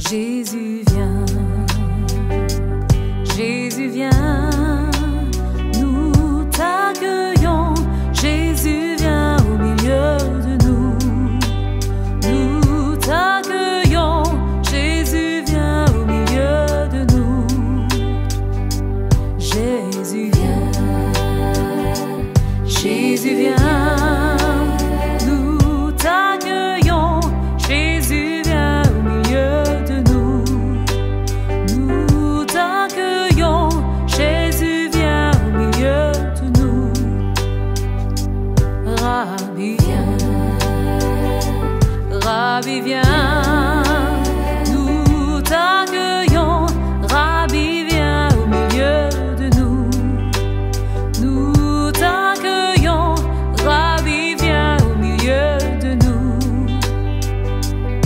Jésus vient, Jésus vient, nous t'accueillons. Jésus vient au milieu de nous, nous t'accueillons. Jésus vient au milieu de nous, Jésus vient, Jésus vient. Rabbi vient, nous t'accueillons. Rabbi vient au milieu de nous, nous t'accueillons. Rabbi vient au milieu de nous.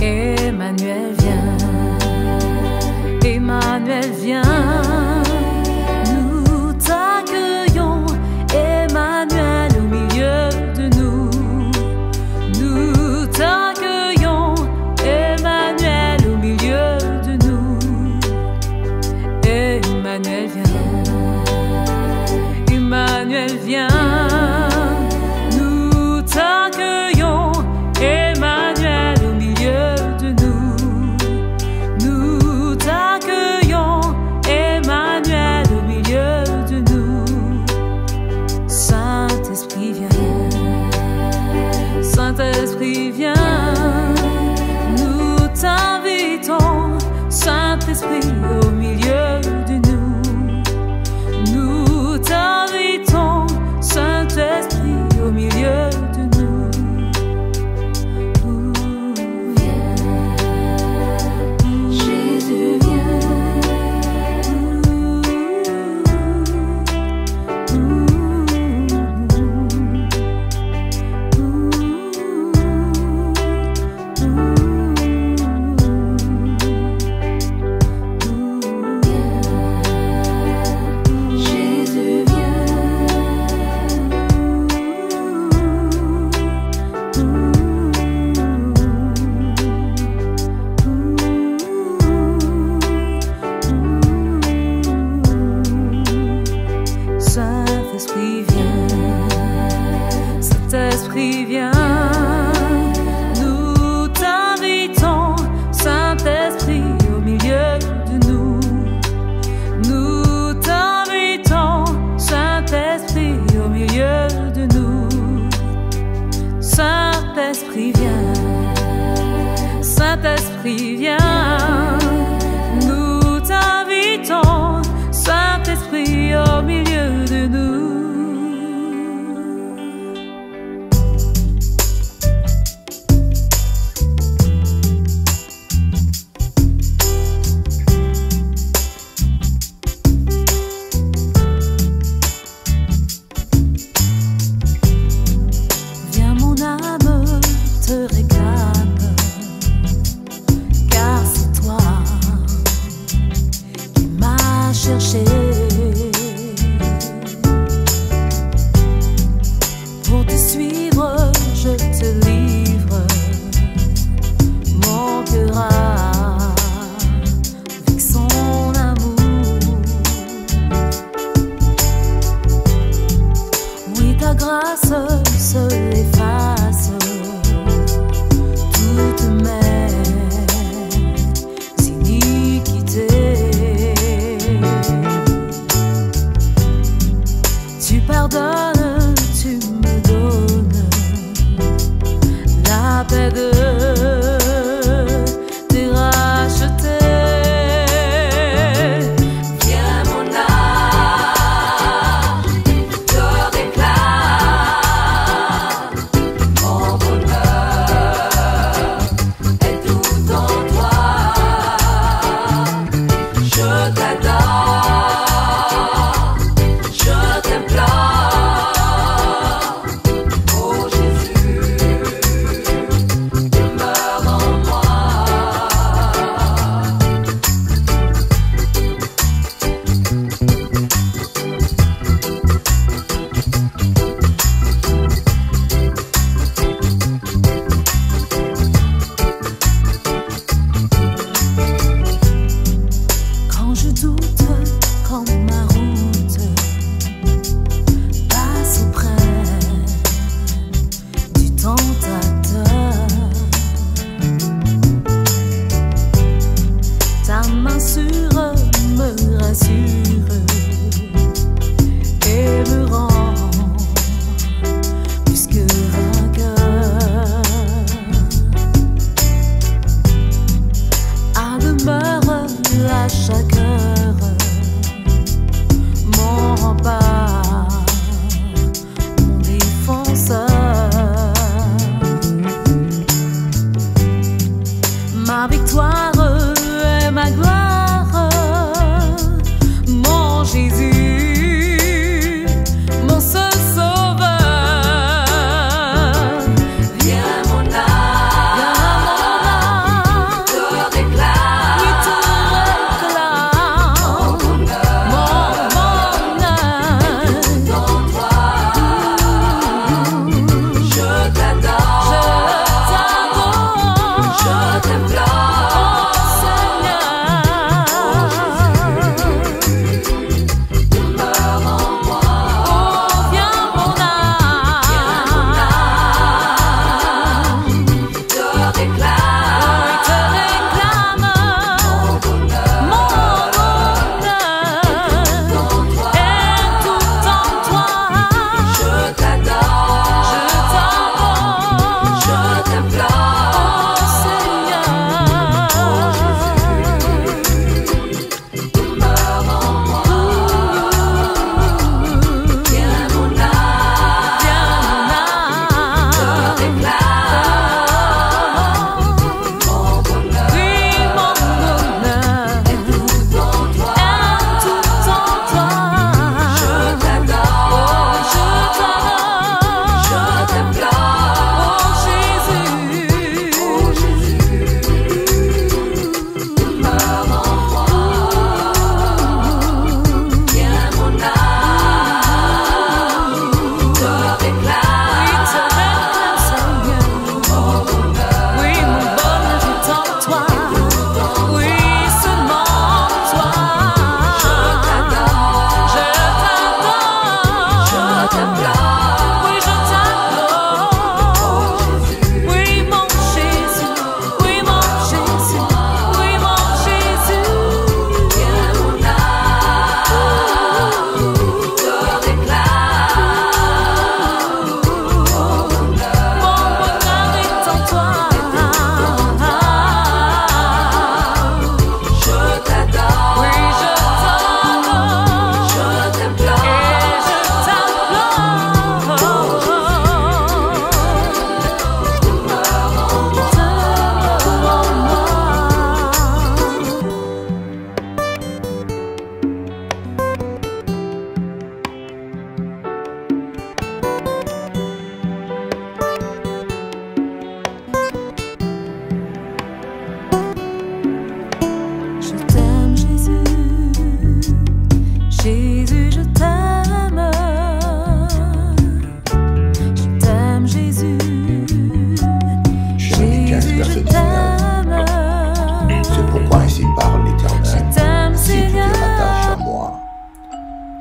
Emmanuel vient, Emmanuel vient. Nous t'accueillons, Emmanuel au milieu de nous, nous t'accueillons. Emmanuel vient, nous t'accueillons. Emmanuel au milieu de nous, nous t'accueillons. Emmanuel au milieu de nous. Saint-Esprit vient, Saint-Esprit vient, nous t'invitons. Saint-Esprit au milieu de nous, nous t'invitons. Saint-Esprit au milieu de nous. Viens, Jésus vient. Saint-Esprit vient, Saint-Esprit vient, nous t'invitons. Saint-Esprit au milieu de nous, nous t'invitons. Saint-Esprit au milieu de nous. Saint-Esprit vient, Saint-Esprit vient, nous t'invitons. Saint-Esprit au milieu de nous. Viens mon âme te réclame, car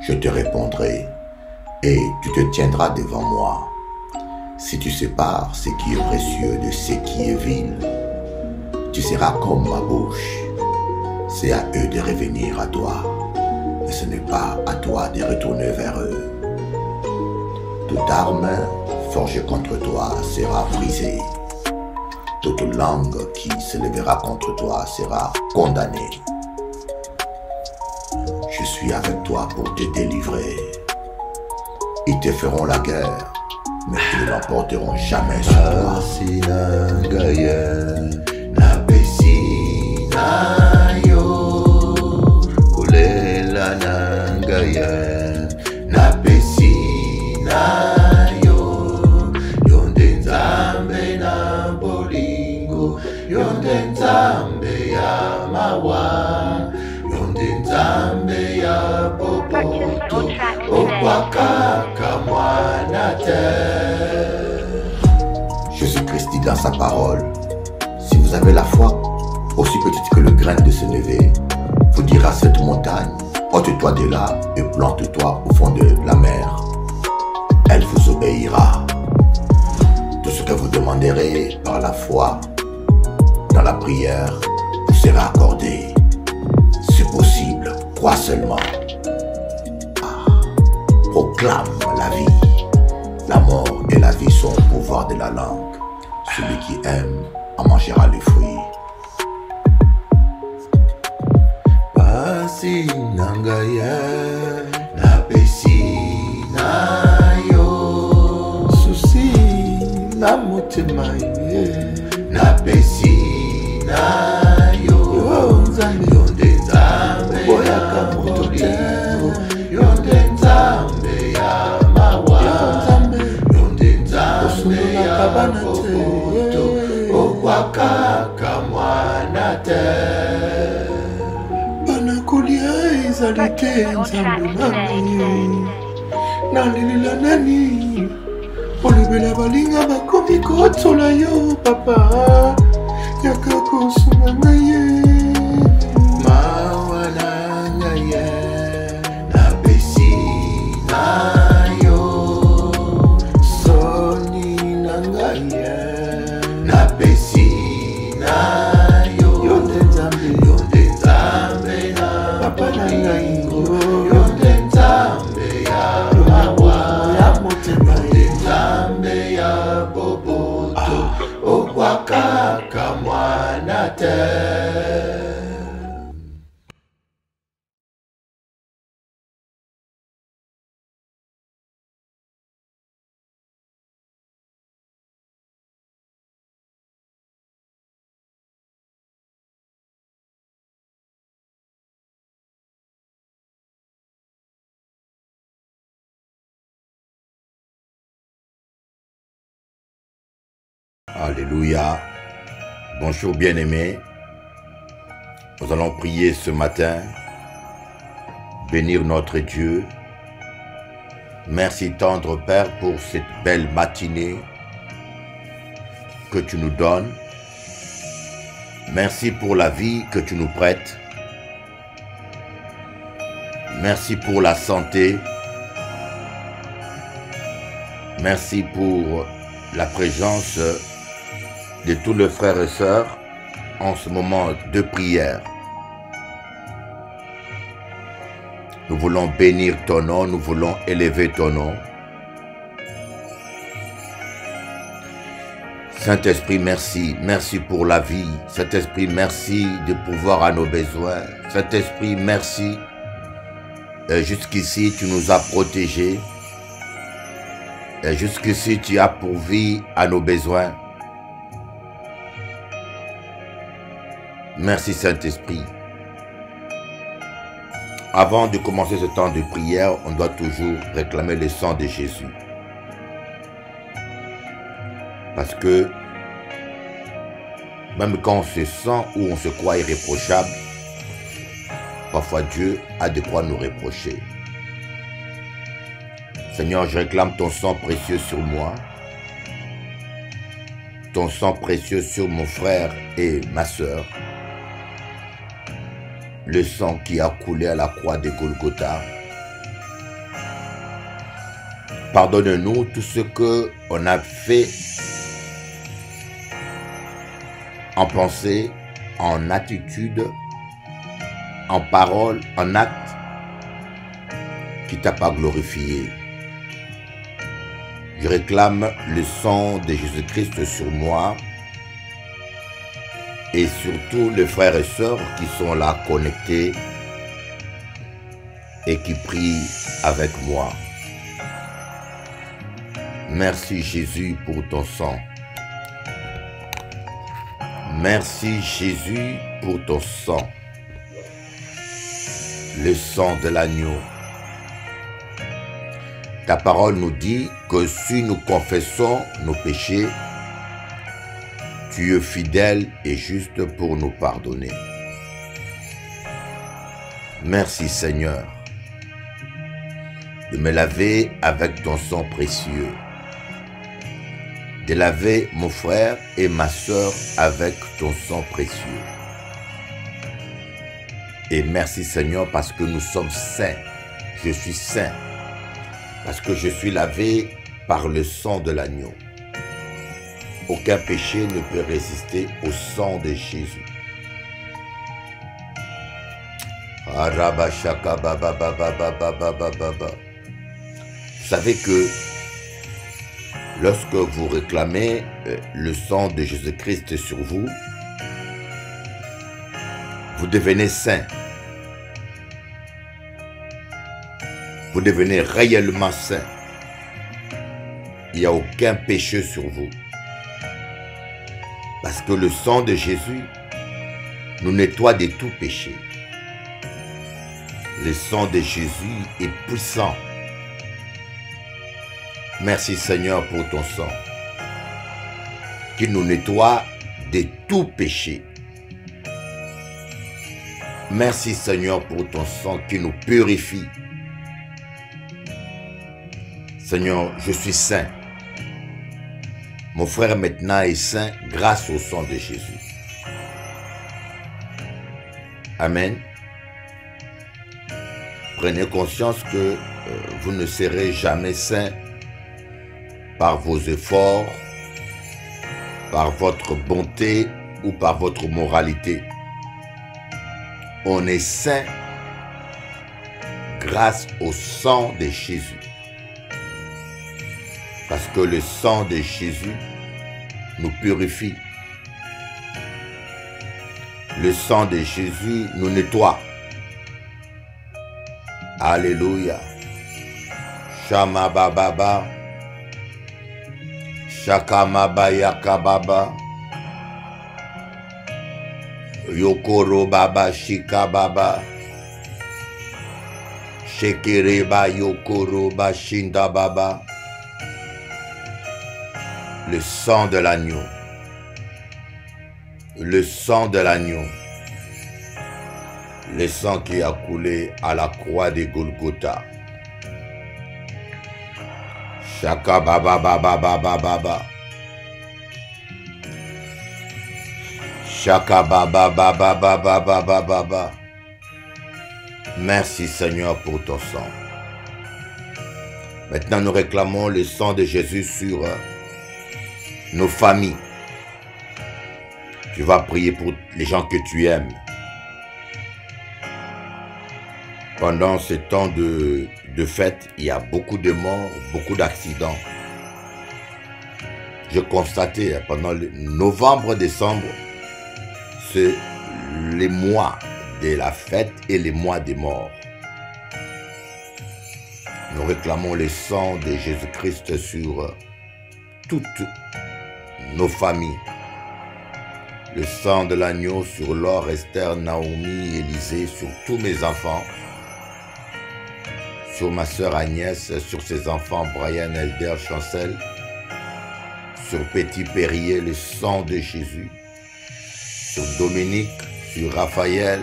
je te répondrai et tu te tiendras devant moi. Si tu sépares ce qui est précieux de ce qui est vil, tu seras comme ma bouche. C'est à eux de revenir à toi, mais ce n'est pas à toi de retourner vers eux. Toute arme forgée contre toi sera brisée. Toute langue qui se lèvera contre toi sera condamnée. Je suis avec toi pour te délivrer. Ils te feront la guerre, mais ils ne l'emporteront jamais sur toi. Jésus-Christ dit dans sa parole, si vous avez la foi aussi petite que le grain de sénévé, vous direz à cette montagne, ôte-toi de là et plante-toi au fond de la mer. Elle vous obéira. Tout ce que vous demanderez par la foi, dans la prière, vous sera accordé. C'est possible, crois seulement. Proclame la vie. La mort et la vie sont au pouvoir de la langue. Celui qui aime en mangera les fruits. Pasi nangaya na pesi na yo susi na motema na pesi na yo nzambe yonde nzambe boyaka motote yonde nzambe ya mawa yonde nzambe ya boboto okwakaka mwana te banakolia ezali te nzambe nani nalelila nani olobela balinga bakomi kotola yo papa yaka kosunga ngai ye mawa na ngai ye napesi na yo soni na ngai ye napesi na yo yonde nzambe na papa na ngai yonde nzambe ya mawa ya motema nzambe ya boboto okwakaka mwana te. Alléluia. Bonjour bien-aimés. Nous allons prier ce matin, bénir notre Dieu. Merci tendre Père pour cette belle matinée que tu nous donnes. Merci pour la vie que tu nous prêtes. Merci pour la santé. Merci pour la présence de tous les frères et sœurs en ce moment de prière. Nous voulons bénir ton nom, nous voulons élever ton nom. Saint-Esprit, merci. Merci pour la vie. Saint-Esprit, merci de pouvoir à nos besoins. Saint-Esprit, merci. Jusqu'ici, tu nous as protégés. Et jusqu'ici, tu as pourvu à nos besoins. Merci Saint-Esprit. Avant de commencer ce temps de prière, on doit toujours réclamer le sang de Jésus. Parce que même quand on se sent ou on se croit irréprochable, parfois Dieu a de quoi nous reprocher. Seigneur, je réclame ton sang précieux sur moi, ton sang précieux sur mon frère et ma sœur, le sang qui a coulé à la croix de Golgotha, Pardonne-nous tout ce qu'on a fait en pensée, en attitude, en parole, en acte, qui t'a pas glorifié. Je réclame le sang de Jésus-Christ sur moi et sur tous les frères et sœurs qui sont là connectés et qui prient avec moi. Merci Jésus pour ton sang. Merci Jésus pour ton sang. Le sang de l'agneau. Ta parole nous dit que si nous confessons nos péchés, tu es fidèle et juste pour nous pardonner. Merci Seigneur de me laver avec ton sang précieux, de laver mon frère et ma sœur avec ton sang précieux. Et merci Seigneur parce que nous sommes saints. Je suis saint parce que je suis lavé par le sang de l'agneau. Aucun péché ne peut résister au sang de Jésus. Vous savez que lorsque vous réclamez le sang de Jésus-Christ sur vous, vous devenez saint. Vous devenez réellement saint. Il n'y a aucun péché sur vous. Parce que le sang de Jésus nous nettoie de tout péché. Le sang de Jésus est puissant. Merci Seigneur pour ton sang qui nous nettoie de tout péché. Merci Seigneur pour ton sang qui nous purifie. Seigneur, je suis saint. Mon frère maintenant est saint grâce au sang de Jésus. Amen. Prenez conscience que vous ne serez jamais saint par vos efforts, par votre bonté ou par votre moralité. On est saint grâce au sang de Jésus. Parce que le sang de Jésus nous purifie. Le sang de Jésus nous nettoie. Alléluia. Shama bababa. Shakama bayaka baba. Yokoro baba shika baba. Shekireba yokoro bashinda baba. Le sang de l'agneau. Le sang de l'agneau. Le sang qui a coulé à la croix de Golgotha. Shaka baba baba baba baba. Shaka baba baba baba baba baba. Merci Seigneur pour ton sang. Maintenant nous réclamons le sang de Jésus sur nos familles. Tu vas prier pour les gens que tu aimes. Pendant ce temps de fête, il y a beaucoup de morts, beaucoup d'accidents. Je constatais pendant le novembre, décembre, c'est les mois de la fête et les mois des morts. Nous réclamons le sang de Jésus-Christ sur toutes nos familles. Le sang de l'agneau sur Laure, Esther, Naomi, Élisée, sur tous mes enfants. Sur ma sœur Agnès, sur ses enfants Brian, Elder, Chancel. Sur Petit Perrier, le sang de Jésus. Sur Dominique, sur Raphaël,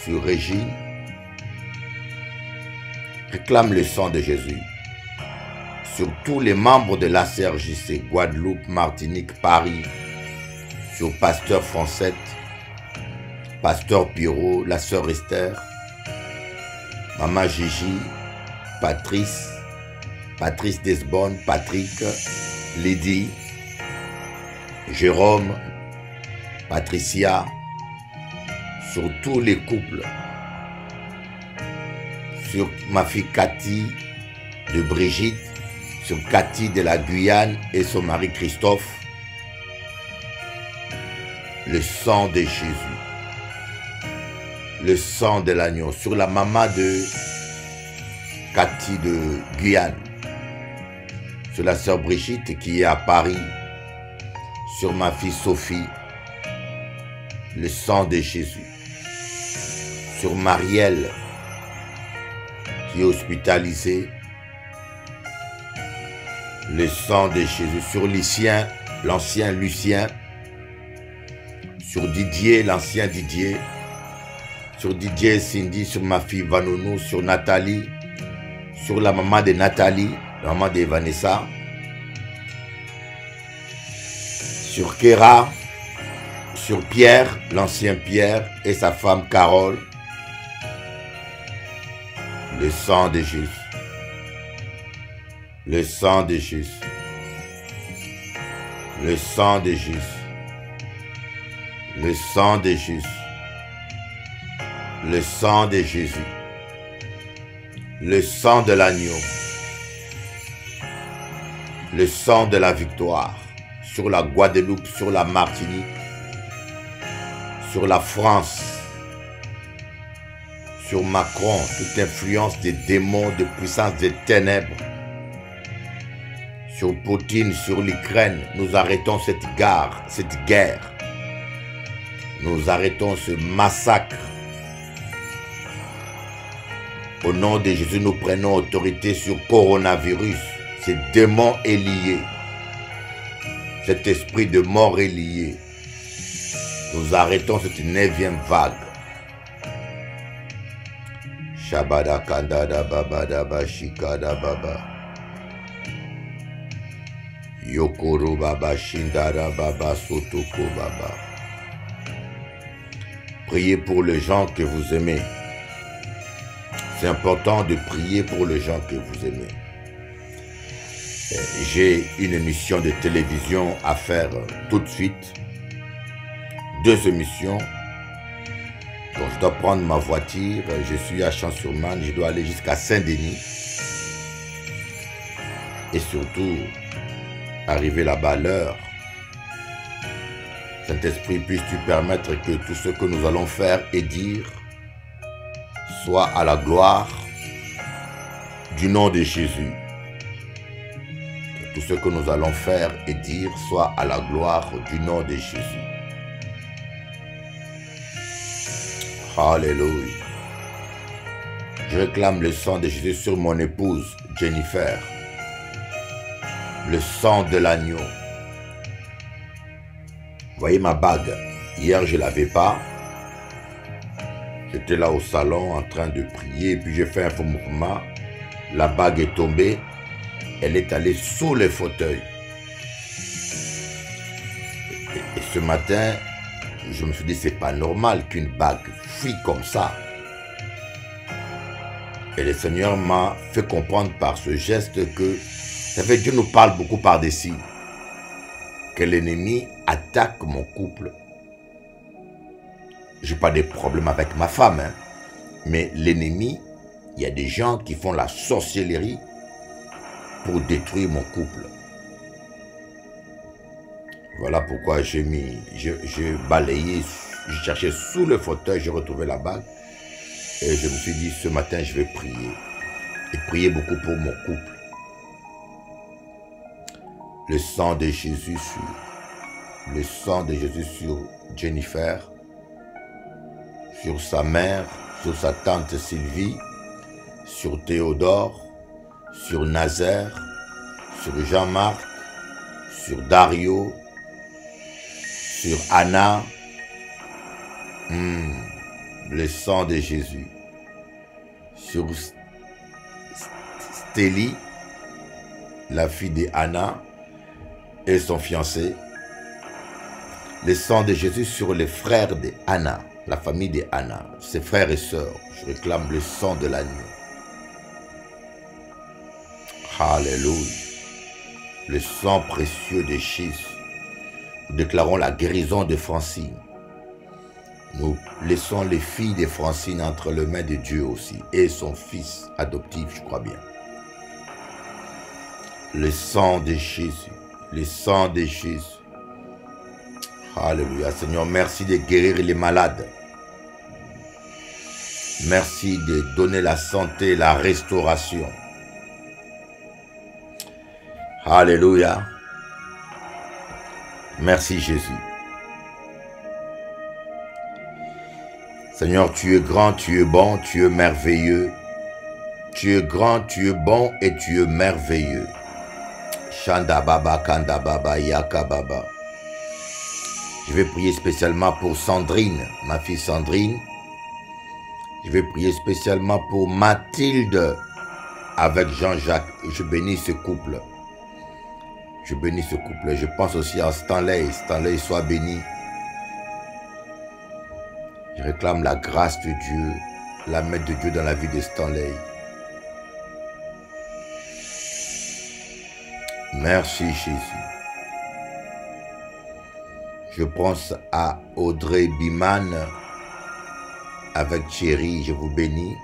sur Régine. Réclame le sang de Jésus. Sur tous les membres de l'ACRJC, Guadeloupe, Martinique, Paris, sur Pasteur Francette, Pasteur Pierrot, la sœur Esther, Maman Gigi, Patrice, Patrice Desbonnes, Patrick, Lydie, Jérôme, Patricia, sur tous les couples, sur ma fille Cathy de Brigitte, sur Cathy de la Guyane et son mari Christophe. Le sang de Jésus, le sang de l'agneau, sur la maman de Cathy de Guyane, sur la sœur Brigitte qui est à Paris, sur ma fille Sophie, le sang de Jésus, sur Marielle qui est hospitalisée, le sang de Jésus, sur Lucien, l'ancien Lucien, sur Didier, l'ancien Didier, sur Didier et Cindy, sur ma fille Vanonou, sur Nathalie, sur la maman de Nathalie, la maman de Vanessa, sur Kéra, sur Pierre, l'ancien Pierre et sa femme Carole, le sang de Jésus, le sang de Jésus, le sang de Jésus, le sang de Jésus, le sang de Jésus, le sang de l'agneau, le sang de la victoire, sur la Guadeloupe, sur la Martinique, sur la France, sur Macron, toute influence des démons, de puissance des ténèbres, sur Poutine, sur l'Ukraine. Nous arrêtons cette guerre. Nous arrêtons ce massacre. Au nom de Jésus, nous prenons autorité sur coronavirus. Ce démon est lié. Cet esprit de mort est lié. Nous arrêtons cette 9e vague. Shabada kandada babada bashikada baba. Yokoro baba shindara baba sotoko baba. Priez pour les gens que vous aimez. C'est important de prier pour les gens que vous aimez. J'ai une émission de télévision à faire tout de suite. 2 émissions. Donc je dois prendre ma voiture. Je suis à Champs-sur-Marne. Je dois aller jusqu'à Saint-Denis. Et surtout, arriver là-bas à l'heure. Saint-Esprit, puisses-tu permettre que tout ce que nous allons faire et dire soit à la gloire du nom de Jésus. Que tout ce que nous allons faire et dire soit à la gloire du nom de Jésus. Alléluia. Je réclame le sang de Jésus sur mon épouse Jennifer. Le sang de l'agneau. Vous voyez ma bague. Hier, je ne l'avais pas. J'étais là au salon en train de prier. Puis j'ai fait un faux mouvement. La bague est tombée. Elle est allée sous le fauteuil. Et ce matin, je me suis dit, c'est pas normal qu'une bague fuit comme ça. Et le Seigneur m'a fait comprendre par ce geste que, ça fait Dieu nous parle beaucoup par-dessus. Que l'ennemi attaque mon couple. Je n'ai pas de problème avec ma femme, hein. Mais l'ennemi, il y a des gens qui font la sorcellerie pour détruire mon couple. Voilà pourquoi j'ai balayé, j'ai cherché sous le fauteuil, j'ai retrouvé la bague. Et je me suis dit, ce matin, je vais prier. Et prier beaucoup pour mon couple. Le sang de Jésus sur Jennifer, sur sa mère, sur sa tante Sylvie, sur Théodore, sur Nazaire, sur Jean-Marc, sur Dario, sur Anna. Le sang de Jésus. Sur Stélie, la fille d'Anna et son fiancé. Le sang de Jésus sur les frères d'Anna, la famille d'Anna, ses frères et sœurs. Je réclame le sang de l'agneau. Alléluia. Le sang précieux de Jésus. Nous déclarons la guérison de Francine. Nous laissons les filles de Francine entre les mains de Dieu aussi. Et son fils adoptif, je crois bien. Le sang de Jésus. Le sang de Jésus. Alléluia. Seigneur, merci de guérir les malades. Merci de donner la santé, la restauration. Alléluia. Merci Jésus. Seigneur, tu es grand, tu es bon, tu es merveilleux. Tu es grand, tu es bon et tu es merveilleux. Shanda Baba, Kanda Baba, Yaka Baba. Je vais prier spécialement pour Sandrine, ma fille Sandrine. Je vais prier spécialement pour Mathilde avec Jean-Jacques. Je bénis ce couple. Je bénis ce couple. Je pense aussi à Stanley. Stanley soit béni. Je réclame la grâce de Dieu, la main de Dieu dans la vie de Stanley. Merci Jésus. Je pense à Audrey Biman avec Thierry, je vous bénis.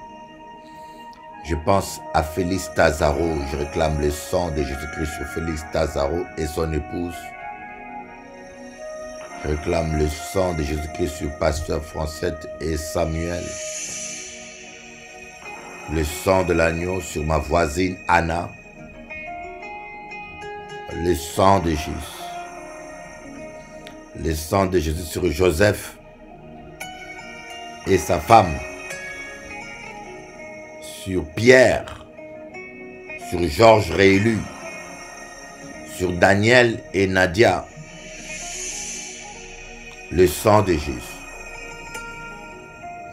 Je pense à Félix Tazaro, je réclame le sang de Jésus-Christ sur Félix Tazaro et son épouse. Je réclame le sang de Jésus-Christ sur Pasteur Francette et Samuel. Le sang de l'agneau sur ma voisine Anna. Le sang de Jésus. Le sang de Jésus sur Joseph et sa femme. Sur Pierre. Sur Georges réélu. Sur Daniel et Nadia. Le sang de Jésus.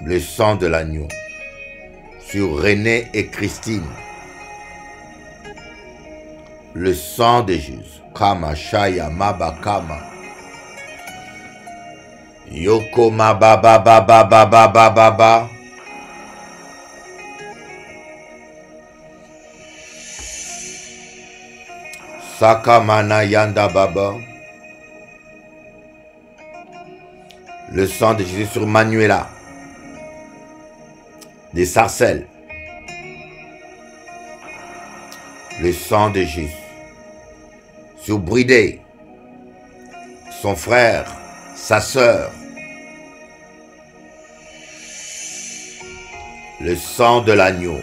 Le sang de l'agneau. Sur René et Christine. Le sang de Jésus. Kama Shaya Mabakama. Yoko Mababa Baba Baba Baba. Sakamana Yanda Baba. Le sang de Jésus sur Manuela. Des Sarcelles. Le sang de Jésus. Sur Bridé. Son frère. Sa sœur. Le sang de l'agneau.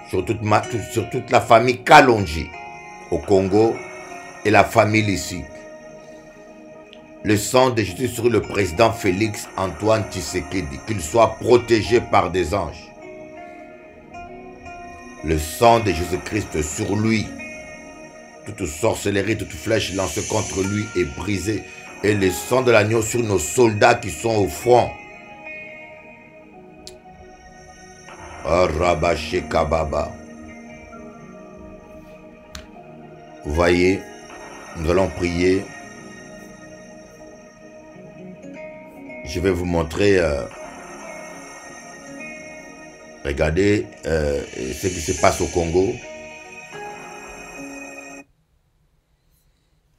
Sur toute la famille Kalonji au Congo et la famille ici. Le sang de Jésus sur le président Félix Antoine Tshisekedi, qu'il soit protégé par des anges. Le sang de Jésus-Christ sur lui. Toute sorcellerie, toute flèche lancée contre lui est brisée. Et le sang de l'agneau sur nos soldats qui sont au front. Arabaché Kababa. Vous voyez, nous allons prier. Je vais vous montrer, regardez ce qui se passe au Congo.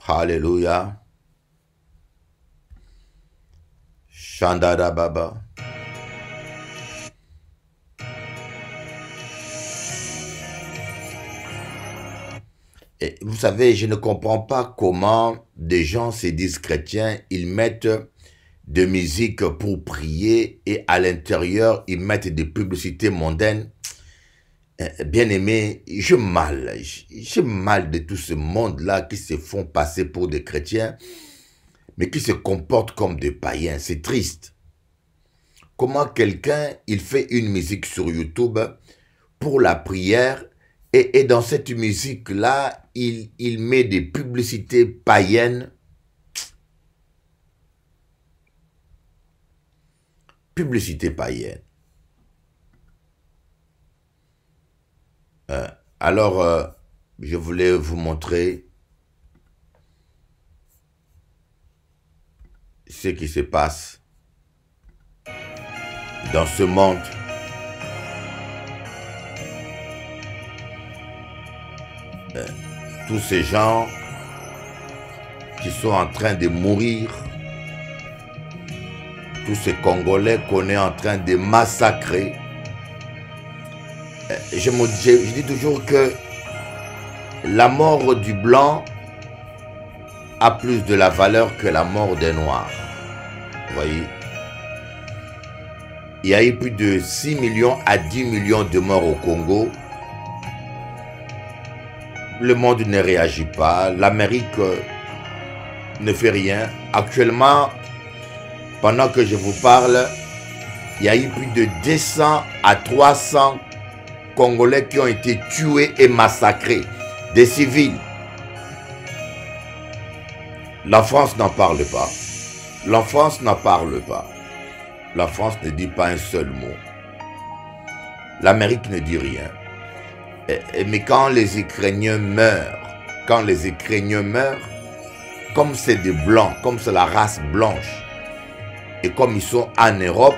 Alléluia. Shandada Baba. Et vous savez, je ne comprends pas comment des gens se disent chrétiens, ils mettent de musique pour prier et à l'intérieur, ils mettent des publicités mondaines. Bien aimé, j'ai mal de tout ce monde-là qui se font passer pour des chrétiens, mais qui se comportent comme des païens. C'est triste. Comment quelqu'un, il fait une musique sur YouTube pour la prière et dans cette musique-là, il met des publicités païennes. Publicité païenne. Alors, je voulais vous montrer ce qui se passe dans ce monde. tous ces gens qui sont en train de mourir, tous ces Congolais qu'on est en train de massacrer. Je dis toujours que la mort du blanc a plus de la valeur que la mort des noirs. Vous voyez? Il y a eu plus de 6 millions à 10 millions de morts au Congo. Le monde ne réagit pas. L'Amérique ne fait rien. Actuellement, pendant que je vous parle, il y a eu plus de 200 à 300 Congolais qui ont été tués et massacrés. Des civils. La France n'en parle pas. La France n'en parle pas. La France ne dit pas un seul mot. L'Amérique ne dit rien. Mais quand les Ukrainiens meurent, comme c'est des Blancs, comme c'est la race blanche, et comme ils sont en Europe,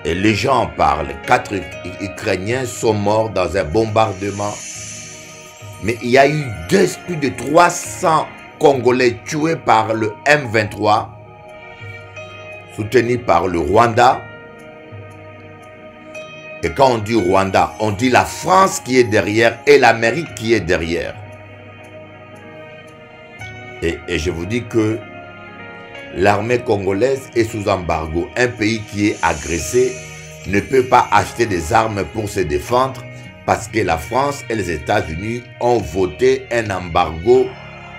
et les gens en parlent. 4 Ukrainiens sont morts dans un bombardement. Mais il y a eu plus de 300 Congolais tués par le M23, soutenu par le Rwanda. Et quand on dit Rwanda, on dit la France qui est derrière et l'Amérique qui est derrière. Et je vous dis que l'armée congolaise est sous embargo. Un pays qui est agressé ne peut pas acheter des armes pour se défendre parce que la France et les États-Unis ont voté un embargo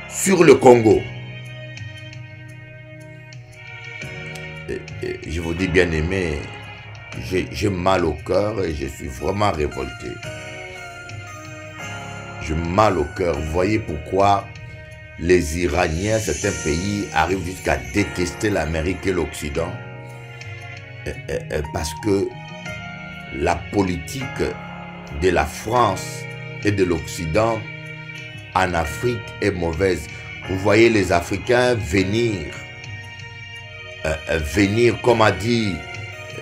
sur le Congo. Et je vous dis, bien aimé, j'ai mal au cœur et je suis vraiment révolté. J'ai mal au cœur. Vous voyez pourquoi les Iraniens, certains pays, arrivent jusqu'à détester l'Amérique et l'Occident. Parce que la politique de la France et de l'Occident en Afrique est mauvaise. Vous voyez les Africains venir, comme a dit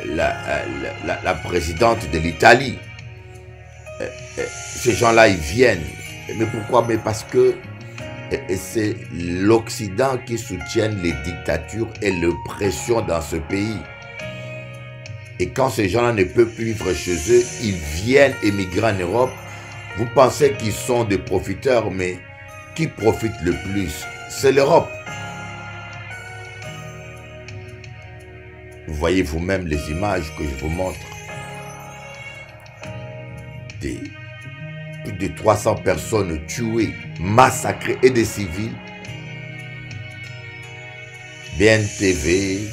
la présidente de l'Italie. Ces gens-là, ils viennent. Mais pourquoi? Mais parce que c'est l'Occident qui soutient les dictatures et l'oppression dans ce pays. Et quand ces gens-là ne peuvent plus vivre chez eux, ils viennent émigrer en Europe. Vous pensez qu'ils sont des profiteurs, mais qui profite le plus? C'est l'Europe. Vous voyez vous-même les images que je vous montre. Plus de 300 personnes tuées, massacrées et des civils. BNTV,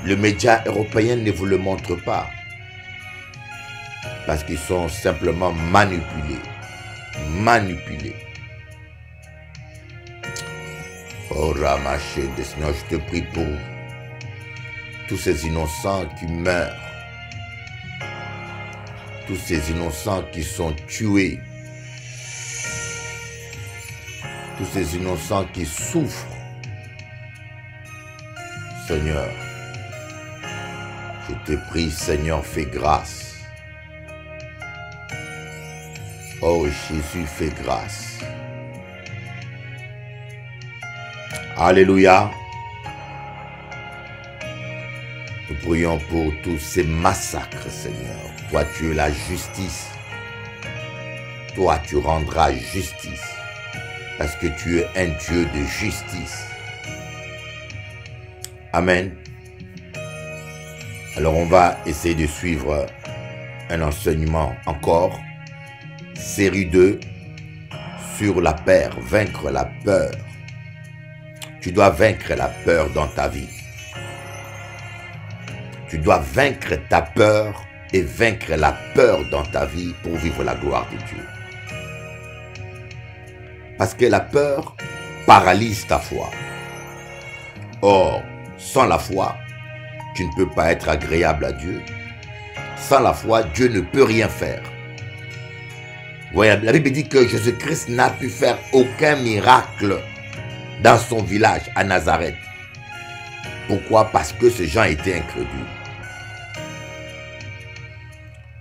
le média européen ne vous le montre pas. Parce qu'ils sont simplement manipulés. Manipulés. Oh Ramaché, Seigneur, je te prie pour tous ces innocents qui meurent. Tous ces innocents qui sont tués. Tous ces innocents qui souffrent. Seigneur, je te prie, Seigneur, fais grâce. Oh Jésus, fais grâce. Alléluia. Nous prions pour tous ces massacres, Seigneur. Toi, tu es la justice. Toi, tu rendras justice. Parce que tu es un Dieu de justice. Amen. Alors, on va essayer de suivre un enseignement encore. Série 2 sur la peur, vaincre la peur. Tu dois vaincre la peur dans ta vie. Tu dois vaincre ta peur et vaincre la peur dans ta vie pour vivre la gloire de Dieu. Parce que la peur paralyse ta foi. Or, sans la foi, tu ne peux pas être agréable à Dieu. Sans la foi, Dieu ne peut rien faire. Voyez, la Bible dit que Jésus-Christ n'a pu faire aucun miracle dans son village à Nazareth. Pourquoi? Parce que ces gens étaient incrédules.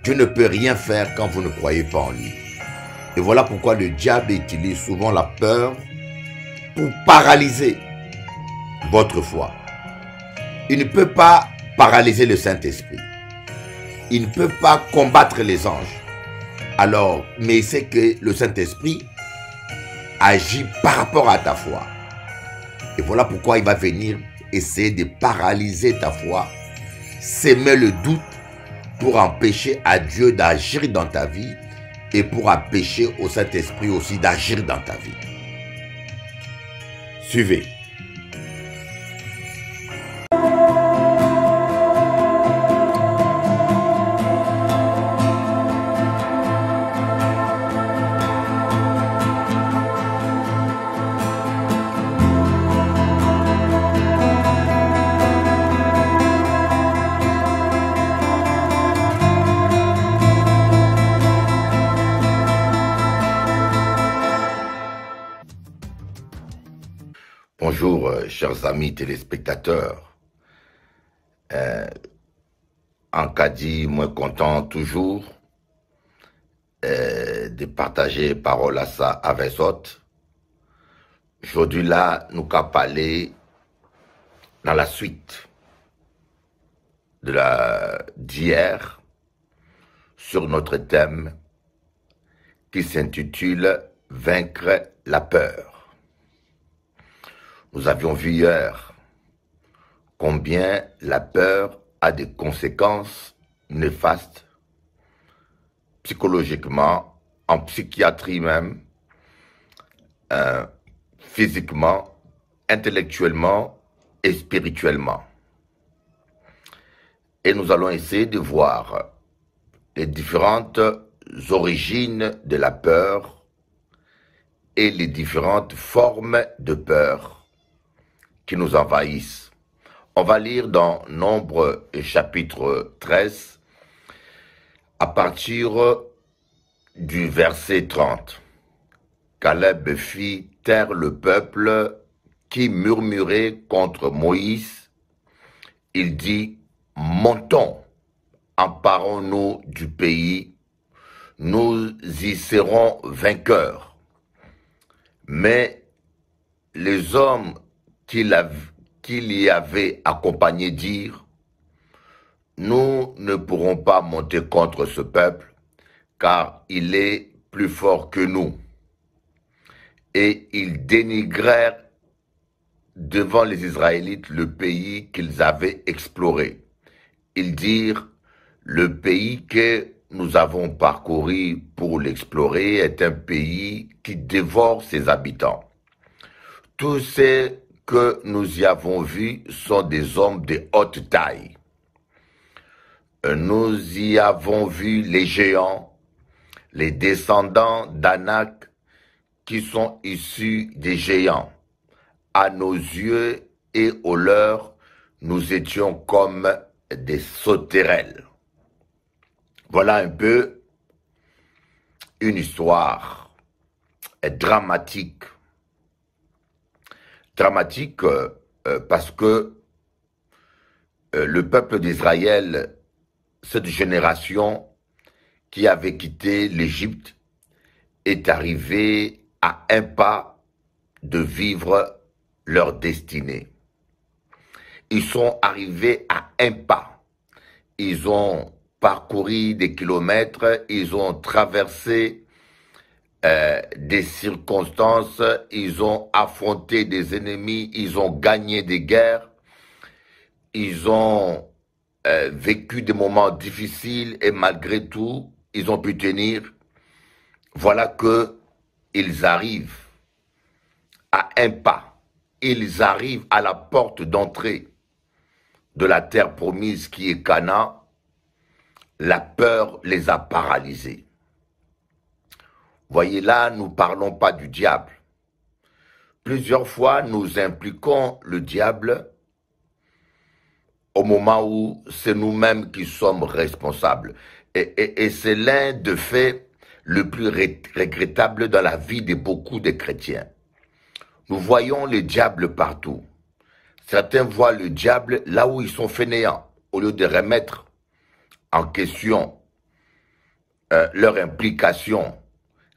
Dieu ne peut rien faire quand vous ne croyez pas en lui. Et voilà pourquoi le diable utilise souvent la peur pour paralyser votre foi. Il ne peut pas paralyser le Saint-Esprit. Il ne peut pas combattre les anges. Alors, mais c'est que le Saint-Esprit agit par rapport à ta foi. Et voilà pourquoi il va venir essayer de paralyser ta foi, s'aimer le doute pour empêcher à Dieu d'agir dans ta vie et pour empêcher au Saint-Esprit aussi d'agir dans ta vie. Suivez. Bonjour, chers amis téléspectateurs. En Kadi, moi content toujours de partager parole à ça avec autres. Aujourd'hui là, nous allons parler dans la suite d'hier sur notre thème qui s'intitule « Vaincre la peur ». Nous avions vu hier combien la peur a des conséquences néfastes psychologiquement, en psychiatrie même, physiquement, intellectuellement et spirituellement. Et nous allons essayer de voir les différentes origines de la peur et les différentes formes de peur qui nous envahissent. On va lire dans Nombre chapitre 13 à partir du verset 30. Caleb fit taire le peuple qui murmurait contre Moïse. Il dit, montons, emparons-nous du pays, nous y serons vainqueurs. Mais les hommes qu'il y avait accompagné dire, nous ne pourrons pas monter contre ce peuple, car il est plus fort que nous. Et ils dénigrèrent devant les Israélites le pays qu'ils avaient exploré. Ils dirent, le pays que nous avons parcouru pour l'explorer est un pays qui dévore ses habitants. Tous ces que nous y avons vus sont des hommes de haute taille. Nous y avons vu les géants, les descendants d'Anak qui sont issus des géants. À nos yeux et aux leurs, nous étions comme des sauterelles. Voilà un peu une histoire dramatique. Dramatique parce que le peuple d'Israël, cette génération qui avait quitté l'Égypte, est arrivée à un pas de vivre leur destinée. Ils sont arrivés à un pas. Ils ont parcouru des kilomètres, ils ont traversé des circonstances, ils ont affronté des ennemis, ils ont gagné des guerres, ils ont vécu des moments difficiles et malgré tout, ils ont pu tenir. Voilà que ils arrivent à un pas, ils arrivent à la porte d'entrée de la terre promise qui est Canaan. La peur les a paralysés. Voyez là, nous ne parlons pas du diable. Plusieurs fois, nous impliquons le diable au moment où c'est nous-mêmes qui sommes responsables. Et c'est l'un des faits le plus regrettable dans la vie de beaucoup de chrétiens. Nous voyons le diable partout. Certains voient le diable là où ils sont fainéants, au lieu de remettre en question leur implication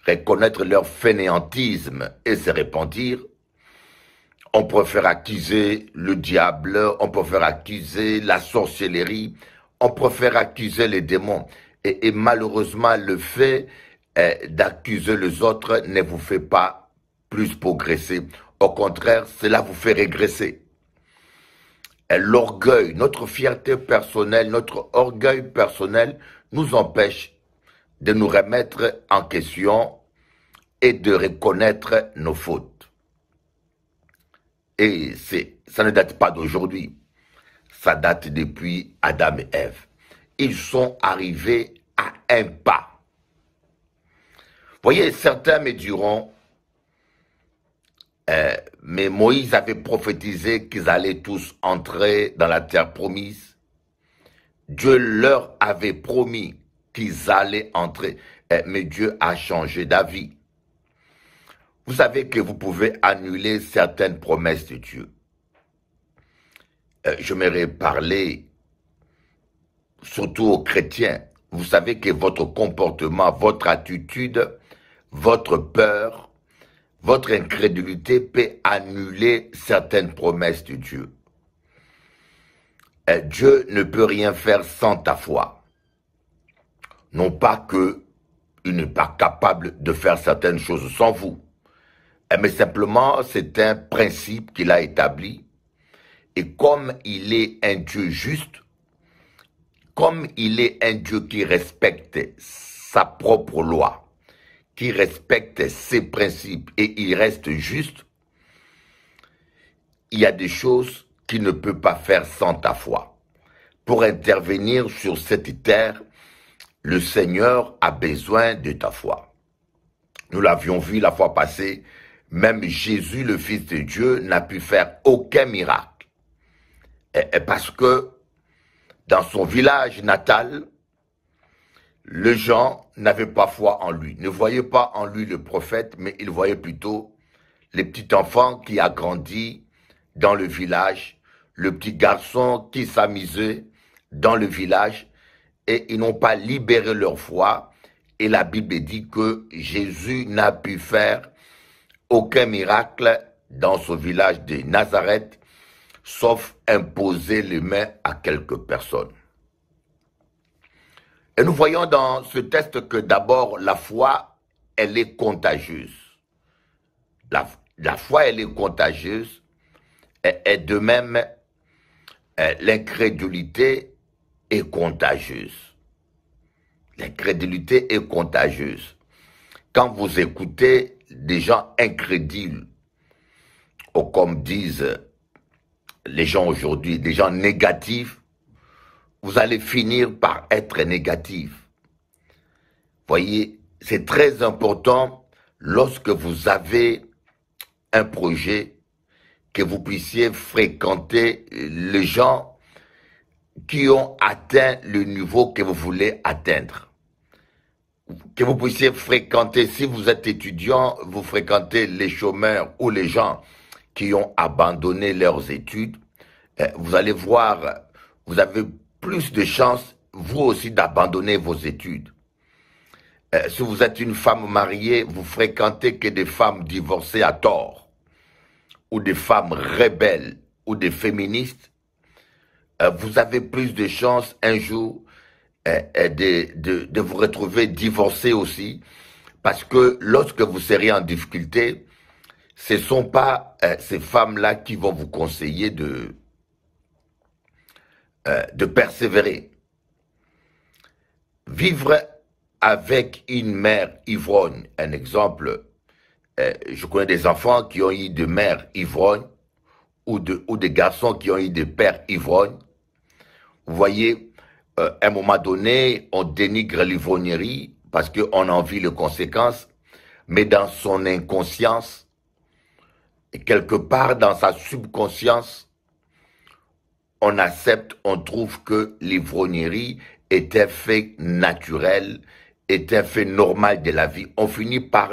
reconnaître leur fainéantisme et se repentir, on préfère accuser le diable, on préfère accuser la sorcellerie, on préfère accuser les démons. Et malheureusement, le fait d'accuser les autres ne vous fait pas plus progresser. Au contraire, cela vous fait régresser. L'orgueil, notre fierté personnelle, notre orgueil personnel nous empêche de nous remettre en question et de reconnaître nos fautes. Et ça ne date pas d'aujourd'hui, ça date depuis Adam et Ève. Ils sont arrivés à un pas. Vous voyez, certains me diront, mais Moïse avait prophétisé qu'ils allaient tous entrer dans la terre promise. Dieu leur avait promis qu'ils allaient entrer, mais Dieu a changé d'avis. Vous savez que vous pouvez annuler certaines promesses de Dieu. J'aimerais parler surtout aux chrétiens. Vous savez que votre comportement, votre attitude, votre peur, votre incrédulité peut annuler certaines promesses de Dieu. Dieu ne peut rien faire sans ta foi. Non pas qu'il n'est pas capable de faire certaines choses sans vous, mais simplement c'est un principe qu'il a établi. Et comme il est un Dieu juste, comme il est un Dieu qui respecte sa propre loi, qui respecte ses principes et il reste juste, il y a des choses qu'il ne peut pas faire sans ta foi. Pour intervenir sur cette terre, le Seigneur a besoin de ta foi. Nous l'avions vu la fois passée, même Jésus, le Fils de Dieu, n'a pu faire aucun miracle. Parce que dans son village natal, les gens n'avaient pas foi en lui, ne voyaient pas en lui le prophète, mais ils voyaient plutôt les petits enfants qui a grandi dans le village, le petit garçon qui s'amusait dans le village, et ils n'ont pas libéré leur foi. Et la Bible dit que Jésus n'a pu faire aucun miracle dans ce village de Nazareth, sauf imposer les mains à quelques personnes. Et nous voyons dans ce texte que d'abord la foi, elle est contagieuse. La foi, elle est contagieuse, et de même, l'incrédulité est contagieuse. L'incrédulité est contagieuse. Quand vous écoutez des gens incrédules, ou comme disent les gens aujourd'hui, des gens négatifs, vous allez finir par être négatif. Voyez, c'est très important lorsque vous avez un projet que vous puissiez fréquenter les gens qui ont atteint le niveau que vous voulez atteindre. Que vous puissiez fréquenter, si vous êtes étudiant, vous fréquentez les chômeurs ou les gens qui ont abandonné leurs études, vous allez voir, vous avez plus de chances, vous aussi, d'abandonner vos études. Si vous êtes une femme mariée, vous fréquentez que des femmes divorcées à tort, ou des femmes rebelles, ou des féministes, vous avez plus de chances un jour de vous retrouver divorcé aussi, parce que lorsque vous serez en difficulté, ce ne sont pas ces femmes-là qui vont vous conseiller de persévérer. Vivre avec une mère ivrogne, un exemple, je connais des enfants qui ont eu des mères ivrognes ou des garçons qui ont eu des pères ivrognes. Vous voyez, à un moment donné, on dénigre l'ivrognerie parce qu'on en vit les conséquences, mais dans son inconscience, et quelque part dans sa subconscience, on accepte, on trouve que l'ivrognerie est un fait naturel, est un fait normal de la vie. On finit par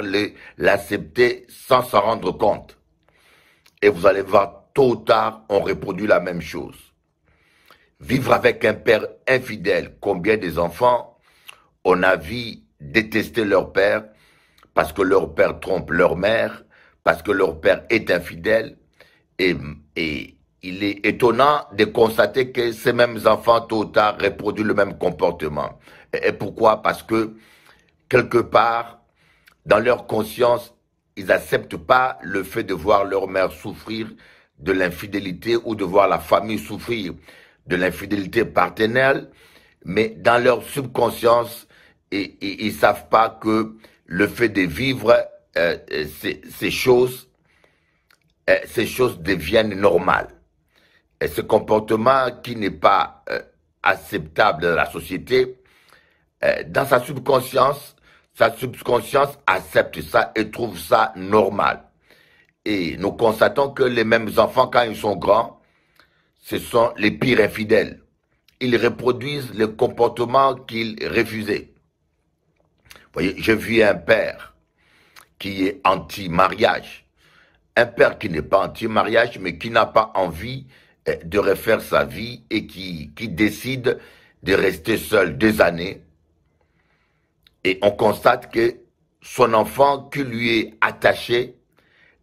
l'accepter sans s'en rendre compte. Et vous allez voir, tôt ou tard, on reproduit la même chose. Vivre avec un père infidèle, combien des enfants, on a vu détester leur père parce que leur père trompe leur mère, parce que leur père est infidèle. Et il est étonnant de constater que ces mêmes enfants, tôt ou tard, reproduisent le même comportement. Et pourquoi? Parce que, quelque part, dans leur conscience, ils n'acceptent pas le fait de voir leur mère souffrir de l'infidélité ou de voir la famille souffrir de l'infidélité partenariale, mais dans leur subconscience, ils ne savent pas que le fait de vivre ces choses deviennent normales. Et ce comportement qui n'est pas acceptable dans la société, dans sa subconscience accepte ça et trouve ça normal. Et nous constatons que les mêmes enfants, quand ils sont grands, ce sont les pires infidèles. Ils reproduisent le comportement qu'ils refusaient. Vous voyez, j'ai vu un père qui est anti-mariage. Un père qui n'est pas anti-mariage, mais qui n'a pas envie de refaire sa vie et qui décide de rester seul 2 années. Et on constate que son enfant qui lui est attaché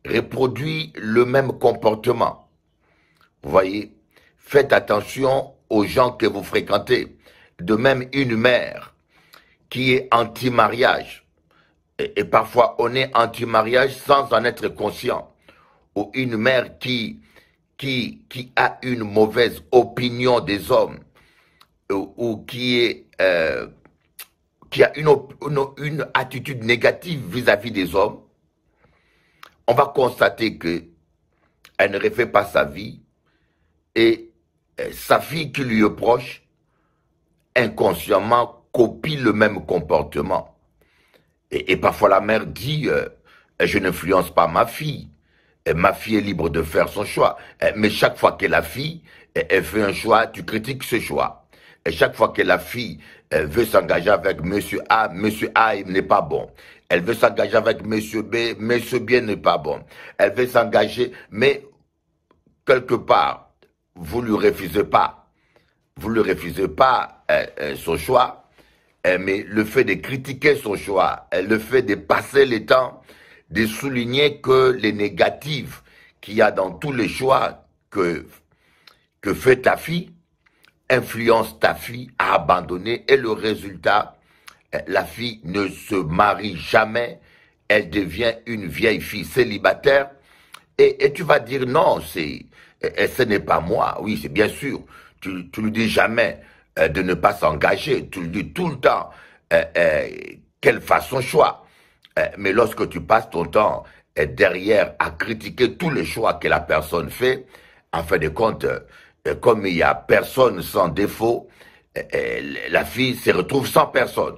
reproduit le même comportement. Vous voyez, faites attention aux gens que vous fréquentez. De même, une mère qui est anti-mariage, et parfois on est anti-mariage sans en être conscient, ou une mère qui a une mauvaise opinion des hommes, ou qui a une attitude négative vis-à-vis des hommes, on va constater qu'elle ne refait pas sa vie et sa fille qui lui est proche, inconsciemment, copie le même comportement. Et parfois la mère dit je n'influence pas ma fille est libre de faire son choix. Mais chaque fois que la fille elle fait un choix, tu critiques ce choix. Et chaque fois que la fille veut s'engager avec monsieur A il n'est pas bon. Elle veut s'engager avec monsieur B B n'est pas bon. Elle veut s'engager, mais quelque part, vous lui refusez pas son choix, mais le fait de critiquer son choix, le fait de passer le temps, de souligner que les négatifs qu'il y a dans tous les choix que fait ta fille, influence ta fille à abandonner, et le résultat, la fille ne se marie jamais, elle devient une vieille fille célibataire, et tu vas dire non, ce n'est pas moi. Oui, c'est bien sûr, tu lui dis jamais de ne pas s'engager, tu lui dis tout le temps qu'elle fasse son choix, mais lorsque tu passes ton temps derrière à critiquer tous les choix que la personne fait, en fin de compte, comme il n'y a personne sans défaut, la fille se retrouve sans personne.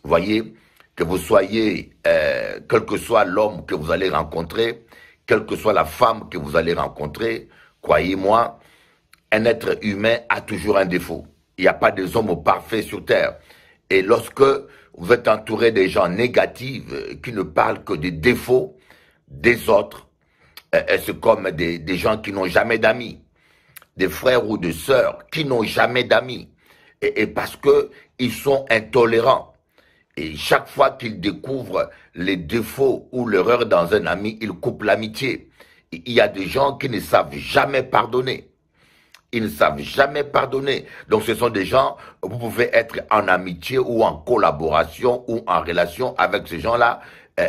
Vous voyez, que vous soyez, quel que soit l'homme que vous allez rencontrer, quelle que soit la femme que vous allez rencontrer, croyez-moi, un être humain a toujours un défaut. Il n'y a pas des hommes parfaits sur terre. Et lorsque vous êtes entouré des gens négatifs qui ne parlent que des défauts des autres, c'est comme des gens qui n'ont jamais d'amis, des frères ou des sœurs qui n'ont jamais d'amis, et parce que ils sont intolérants. Et chaque fois qu'ils découvrent les défauts ou l'erreur dans un ami, ils coupent l'amitié. Il y a des gens qui ne savent jamais pardonner. Ils ne savent jamais pardonner. Donc ce sont des gens, vous pouvez être en amitié ou en collaboration ou en relation avec ces gens-là,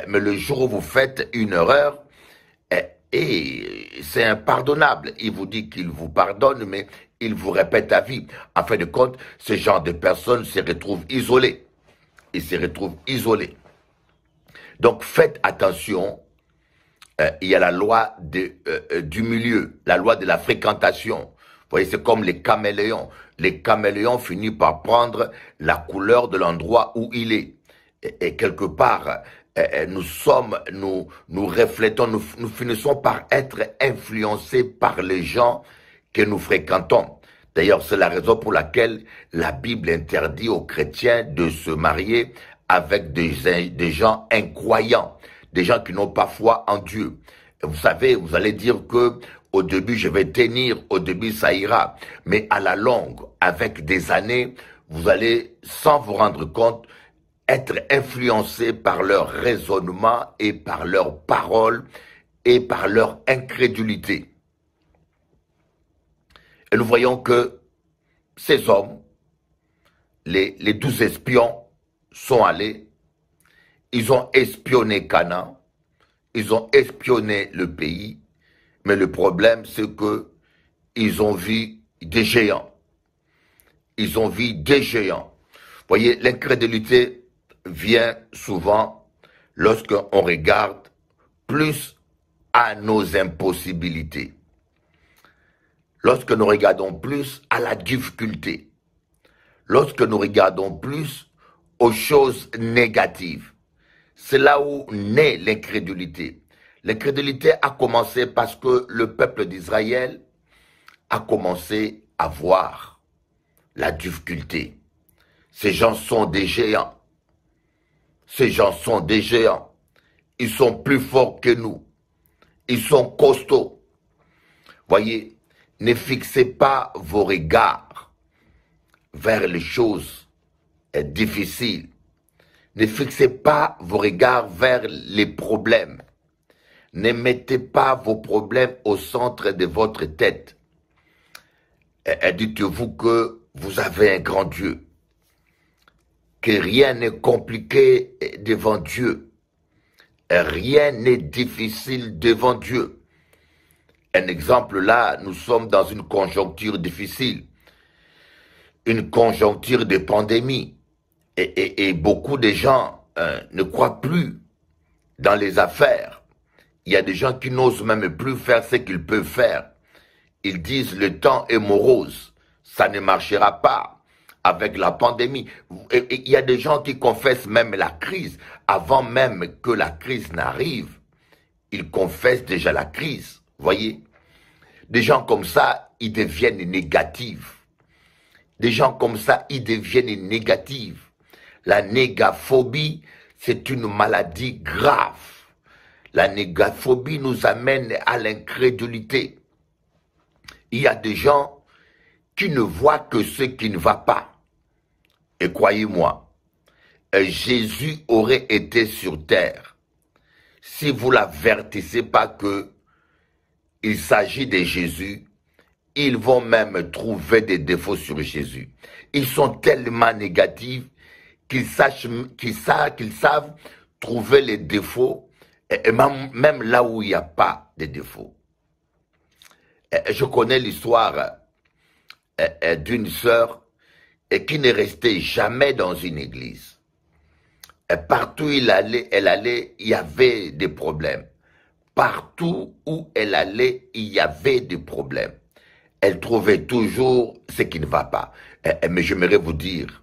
mais le jour où vous faites une erreur, et c'est impardonnable. Il vous dit qu'il vous pardonne, mais il vous répète à vie. En fin de compte, ce genre de personnes se retrouvent isolées. Ils se retrouvent isolés. Donc faites attention, il y a la loi du milieu, la loi de la fréquentation. Vous voyez, c'est comme les caméléons. Les caméléons finissent par prendre la couleur de l'endroit où il est. Et quelque part, nous reflétons, nous finissons par être influencés par les gens que nous fréquentons. D'ailleurs, c'est la raison pour laquelle la Bible interdit aux chrétiens de se marier avec des gens incroyants, des gens qui n'ont pas foi en Dieu. Et vous savez, vous allez dire que au début je vais tenir, au début ça ira, mais à la longue, avec des années, vous allez, sans vous rendre compte, être influencés par leur raisonnement et par leurs paroles et par leur incrédulité. Et nous voyons que ces hommes, les 12 espions, sont allés, ils ont espionné Canaan, ils ont espionné le pays, mais le problème c'est que ils ont vu des géants. Ils ont vu des géants. Vous voyez, l'incrédulité vient souvent lorsqu'on regarde plus à nos impossibilités. Lorsque nous regardons plus à la difficulté. Lorsque nous regardons plus aux choses négatives. C'est là où naît l'incrédulité. L'incrédulité a commencé parce que le peuple d'Israël a commencé à voir la difficulté. Ces gens sont des géants. Ces gens sont des géants. Ils sont plus forts que nous. Ils sont costauds. Voyez, ne fixez pas vos regards vers les choses difficiles. Ne fixez pas vos regards vers les problèmes. Ne mettez pas vos problèmes au centre de votre tête. Et dites-vous que vous avez un grand Dieu. Que rien n'est compliqué devant Dieu. Rien n'est difficile devant Dieu. Un exemple là, nous sommes dans une conjoncture difficile. Une conjoncture de pandémie. Et beaucoup de gens ne croient plus dans les affaires. Il y a des gens qui n'osent même plus faire ce qu'ils peuvent faire. Ils disent le temps est morose. Ça ne marchera pas avec la pandémie. Et il y a des gens qui confessent même la crise. Avant même que la crise n'arrive, ils confessent déjà la crise. Voyez? Des gens comme ça, ils deviennent négatifs. Des gens comme ça, ils deviennent négatifs. La négaphobie, c'est une maladie grave. La négaphobie nous amène à l'incrédulité. Il y a des gens qui ne voient que ce qui ne va pas. Et croyez-moi, Jésus aurait été sur terre si vous l'avertissez pas que il s'agit de Jésus. Ils vont même trouver des défauts sur Jésus. Ils sont tellement négatifs qu'ils savent trouver les défauts, et même là où il n'y a pas de défauts. Je connais l'histoire d'une sœur qui ne restait jamais dans une église. Partout où elle allait, il y avait des problèmes. Partout où elle allait, il y avait des problèmes. Elle trouvait toujours ce qui ne va pas. Mais j'aimerais vous dire,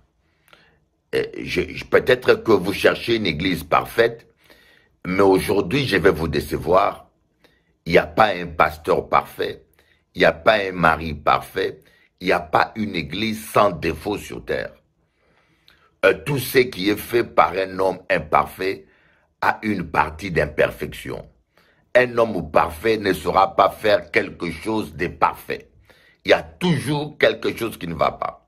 peut-être que vous cherchez une église parfaite, mais aujourd'hui, je vais vous décevoir. Il n'y a pas un pasteur parfait, il n'y a pas un mari parfait, il n'y a pas une église sans défaut sur terre. Tout ce qui est fait par un homme imparfait a une partie d'imperfection. Un homme parfait ne saura pas faire quelque chose de parfait. Il y a toujours quelque chose qui ne va pas.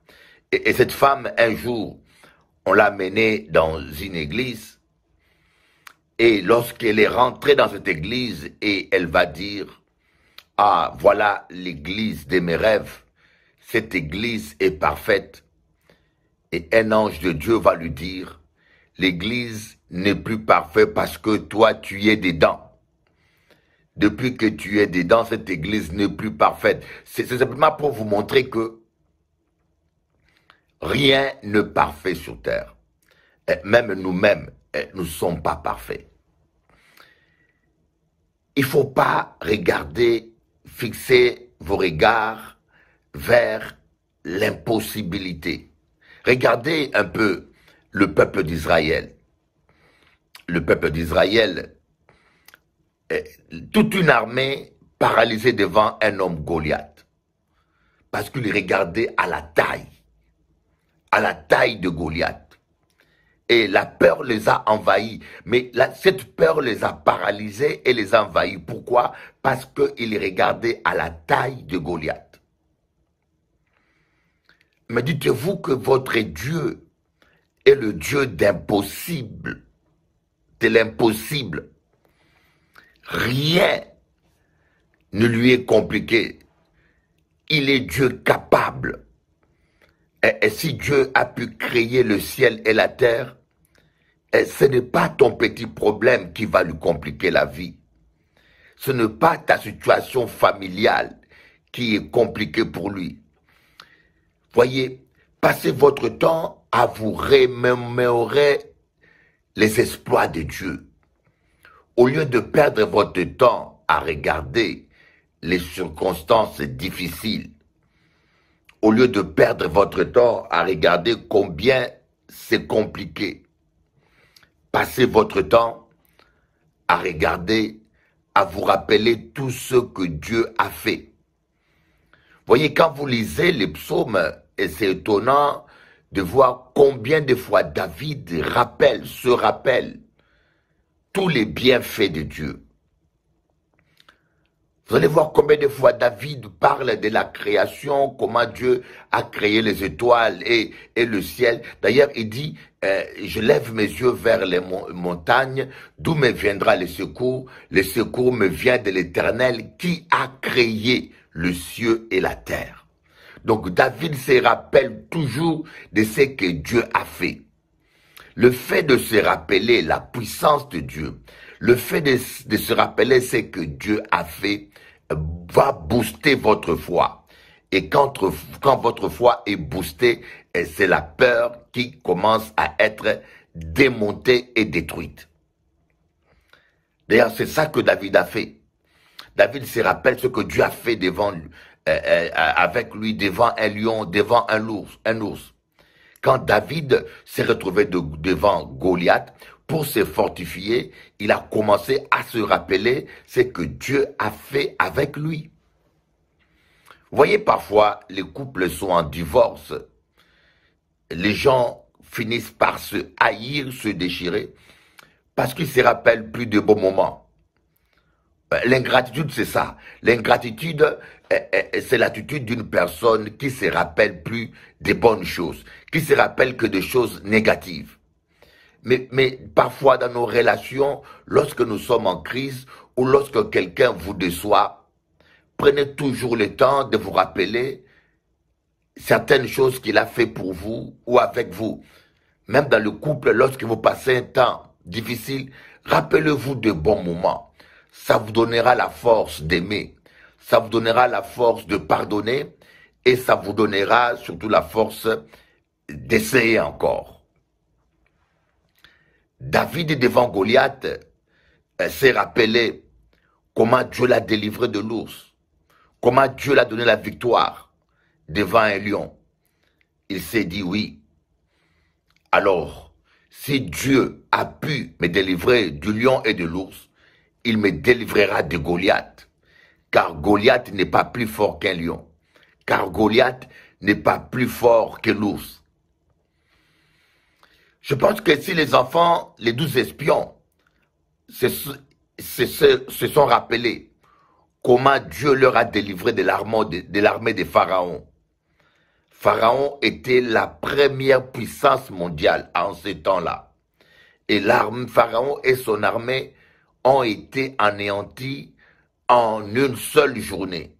Et cette femme, un jour, on l'a menée dans une église. Et lorsqu'elle est rentrée dans cette église, et elle va dire, « Ah, voilà l'église de mes rêves. Cette église est parfaite. » Et un ange de Dieu va lui dire, « L'église n'est plus parfaite parce que toi, tu es dedans. Depuis que tu es dedans, cette église n'est plus parfaite. » C'est simplement pour vous montrer que rien n'est parfait sur terre. Et même nous-mêmes, nous ne sommes pas parfaits. Il ne faut pas regarder, fixer vos regards vers l'impossibilité. Regardez un peu le peuple d'Israël. Le peuple d'Israël, toute une armée paralysée devant un homme Goliath. Parce qu'il regardait à la taille de Goliath. Et la peur les a envahis. Mais cette peur les a paralysés et les a envahis. Pourquoi? Parce qu'ils regardaient à la taille de Goliath. Mais dites-vous que votre Dieu est le Dieu d'impossible, de l'impossible. Rien ne lui est compliqué. Il est Dieu capable. Et si Dieu a pu créer le ciel et la terre, ce n'est pas ton petit problème qui va lui compliquer la vie. Ce n'est pas ta situation familiale qui est compliquée pour lui. Voyez, passez votre temps à vous remémorer les exploits de Dieu. Au lieu de perdre votre temps à regarder les circonstances difficiles, au lieu de perdre votre temps à regarder combien c'est compliqué, passez votre temps à regarder, à vous rappeler tout ce que Dieu a fait. Voyez, quand vous lisez les psaumes, et c'est étonnant de voir combien de fois David se rappelle tous les bienfaits de Dieu. Vous allez voir combien de fois David parle de la création, comment Dieu a créé les étoiles et le ciel. D'ailleurs, il dit, je lève mes yeux vers les montagnes, d'où me viendra le secours. Le secours me vient de l'Éternel qui a créé le ciel et la terre. Donc David se rappelle toujours de ce que Dieu a fait. Le fait de se rappeler la puissance de Dieu, le fait de se rappeler ce que Dieu a fait, va booster votre foi. Et quand votre foi est boostée, c'est la peur qui commence à être démontée et détruite. D'ailleurs, c'est ça que David a fait. David se rappelle ce que Dieu a fait avec lui devant un lion, devant un ours. Quand David s'est retrouvé devant Goliath, pour se fortifier, il a commencé à se rappeler ce que Dieu a fait avec lui. Vous voyez, parfois, les couples sont en divorce. Les gens finissent par se haïr, se déchirer, parce qu'ils ne se rappellent plus de bons moments. L'ingratitude, c'est ça. L'ingratitude, c'est l'attitude d'une personne qui ne se rappelle plus des bonnes choses, qui se rappelle que des choses négatives. Mais parfois dans nos relations, lorsque nous sommes en crise ou lorsque quelqu'un vous déçoit, prenez toujours le temps de vous rappeler certaines choses qu'il a fait pour vous ou avec vous. Même dans le couple, lorsque vous passez un temps difficile, rappelez-vous de bons moments. Ça vous donnera la force d'aimer, ça vous donnera la force de pardonner et ça vous donnera surtout la force d'essayer encore. David devant Goliath s'est rappelé comment Dieu l'a délivré de l'ours, comment Dieu l'a donné la victoire devant un lion. Il s'est dit oui. Alors, si Dieu a pu me délivrer du lion et de l'ours, il me délivrera de Goliath. Car Goliath n'est pas plus fort qu'un lion. Car Goliath n'est pas plus fort que l'ours. Je pense que si les enfants, les 12 espions, se sont rappelés comment Dieu leur a délivré de l'armée de Pharaon. Pharaon était la première puissance mondiale en ce temps-là. Et Pharaon et son armée ont été anéantis en une seule journée.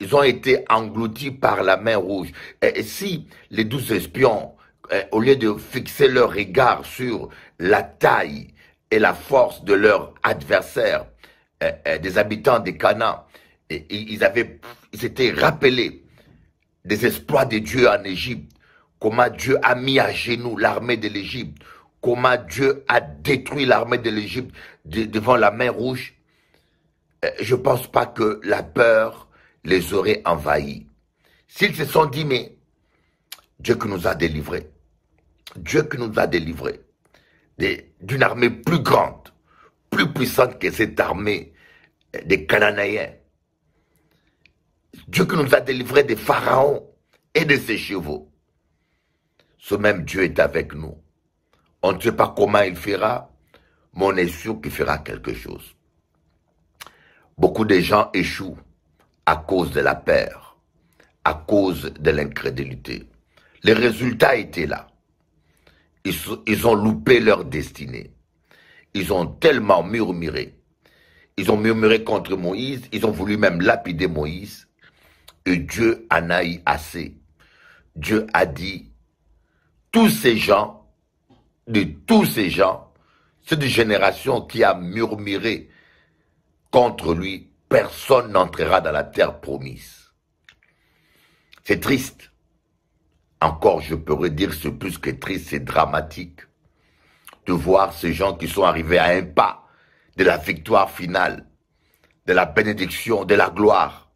Ils ont été engloutis par la main rouge. Et si les 12 espions, au lieu de fixer leur regard sur la taille et la force de leurs adversaires, des habitants de Canaan, ils s'étaient rappelés des exploits de Dieu en Égypte, comment Dieu a mis à genoux l'armée de l'Égypte, comment Dieu a détruit l'armée de l'Égypte devant la mer Rouge. Je ne pense pas que la peur les aurait envahis. S'ils se sont dit, mais Dieu qui nous a délivrés, Dieu qui nous a délivrés d'une armée plus grande, plus puissante que cette armée des Cananéens. Dieu qui nous a délivrés des pharaons et de ses chevaux. Ce même Dieu est avec nous. On ne sait pas comment il fera, mais on est sûr qu'il fera quelque chose. Beaucoup de gens échouent à cause de la peur, à cause de l'incrédulité. Les résultats étaient là. ils ont loupé leur destinée. Ils ont tellement murmuré. Ils ont murmuré contre Moïse. Ils ont voulu même lapider Moïse. Et Dieu en a eu assez. Dieu a dit, tous ces gens, cette génération qui a murmuré contre lui, personne n'entrera dans la terre promise. C'est triste. Encore, je pourrais dire, c'est plus que triste, c'est dramatique de voir ces gens qui sont arrivés à un pas de la victoire finale, de la bénédiction, de la gloire,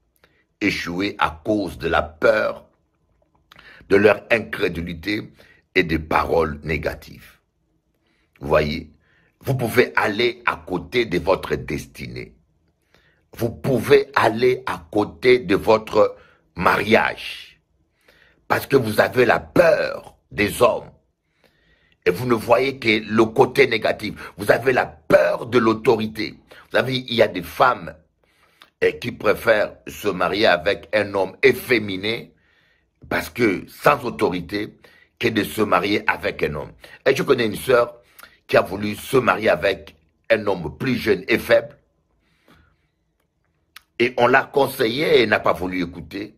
échouer à cause de la peur, de leur incrédulité et des paroles négatives. Vous voyez, vous pouvez aller à côté de votre destinée. Vous pouvez aller à côté de votre mariage parce que vous avez la peur des hommes et vous ne voyez que le côté négatif. Vous avez la peur de l'autorité. Vous savez, il y a des femmes qui préfèrent se marier avec un homme efféminé parce que sans autorité que de se marier avec un homme. Et je connais une sœur qui a voulu se marier avec un homme plus jeune et faible. Et on l'a conseillé et elle n'a pas voulu écouter.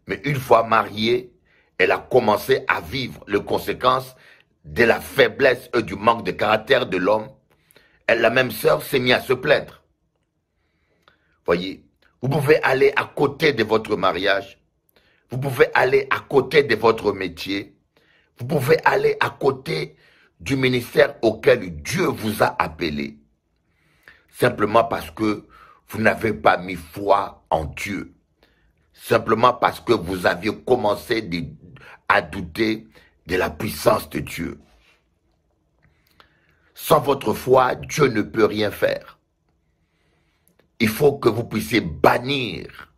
Mais une fois mariée, elle a commencé à vivre les conséquences de la faiblesse et du manque de caractère de l'homme. La même sœur s'est mise à se plaindre. Voyez, vous pouvez aller à côté de votre mariage. Vous pouvez aller à côté de votre métier. Vous pouvez aller à côté du ministère auquel Dieu vous a appelé. Simplement parce que vous n'avez pas mis foi en Dieu. Simplement parce que vous aviez commencé à douter de la puissance de Dieu. Sans votre foi, Dieu ne peut rien faire. Il faut que vous puissiez bannir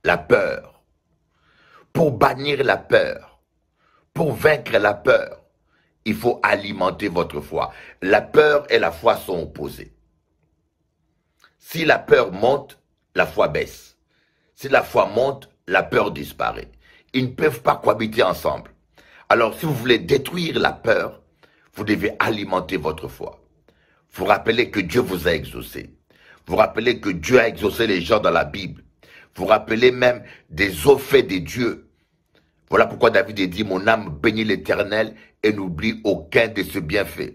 la peur. Pour bannir la peur, pour vaincre la peur, il faut alimenter votre foi. La peur et la foi sont opposées. Si la peur monte, la foi baisse. Si la foi monte, la peur disparaît. Ils ne peuvent pas cohabiter ensemble. Alors, si vous voulez détruire la peur, vous devez alimenter votre foi. Vous rappelez que Dieu vous a exaucé. Vous rappelez que Dieu a exaucé les gens dans la Bible. Vous rappelez même des hauts faits de Dieu. Voilà pourquoi David a dit, mon âme bénit l'Éternel et n'oublie aucun de ses bienfaits.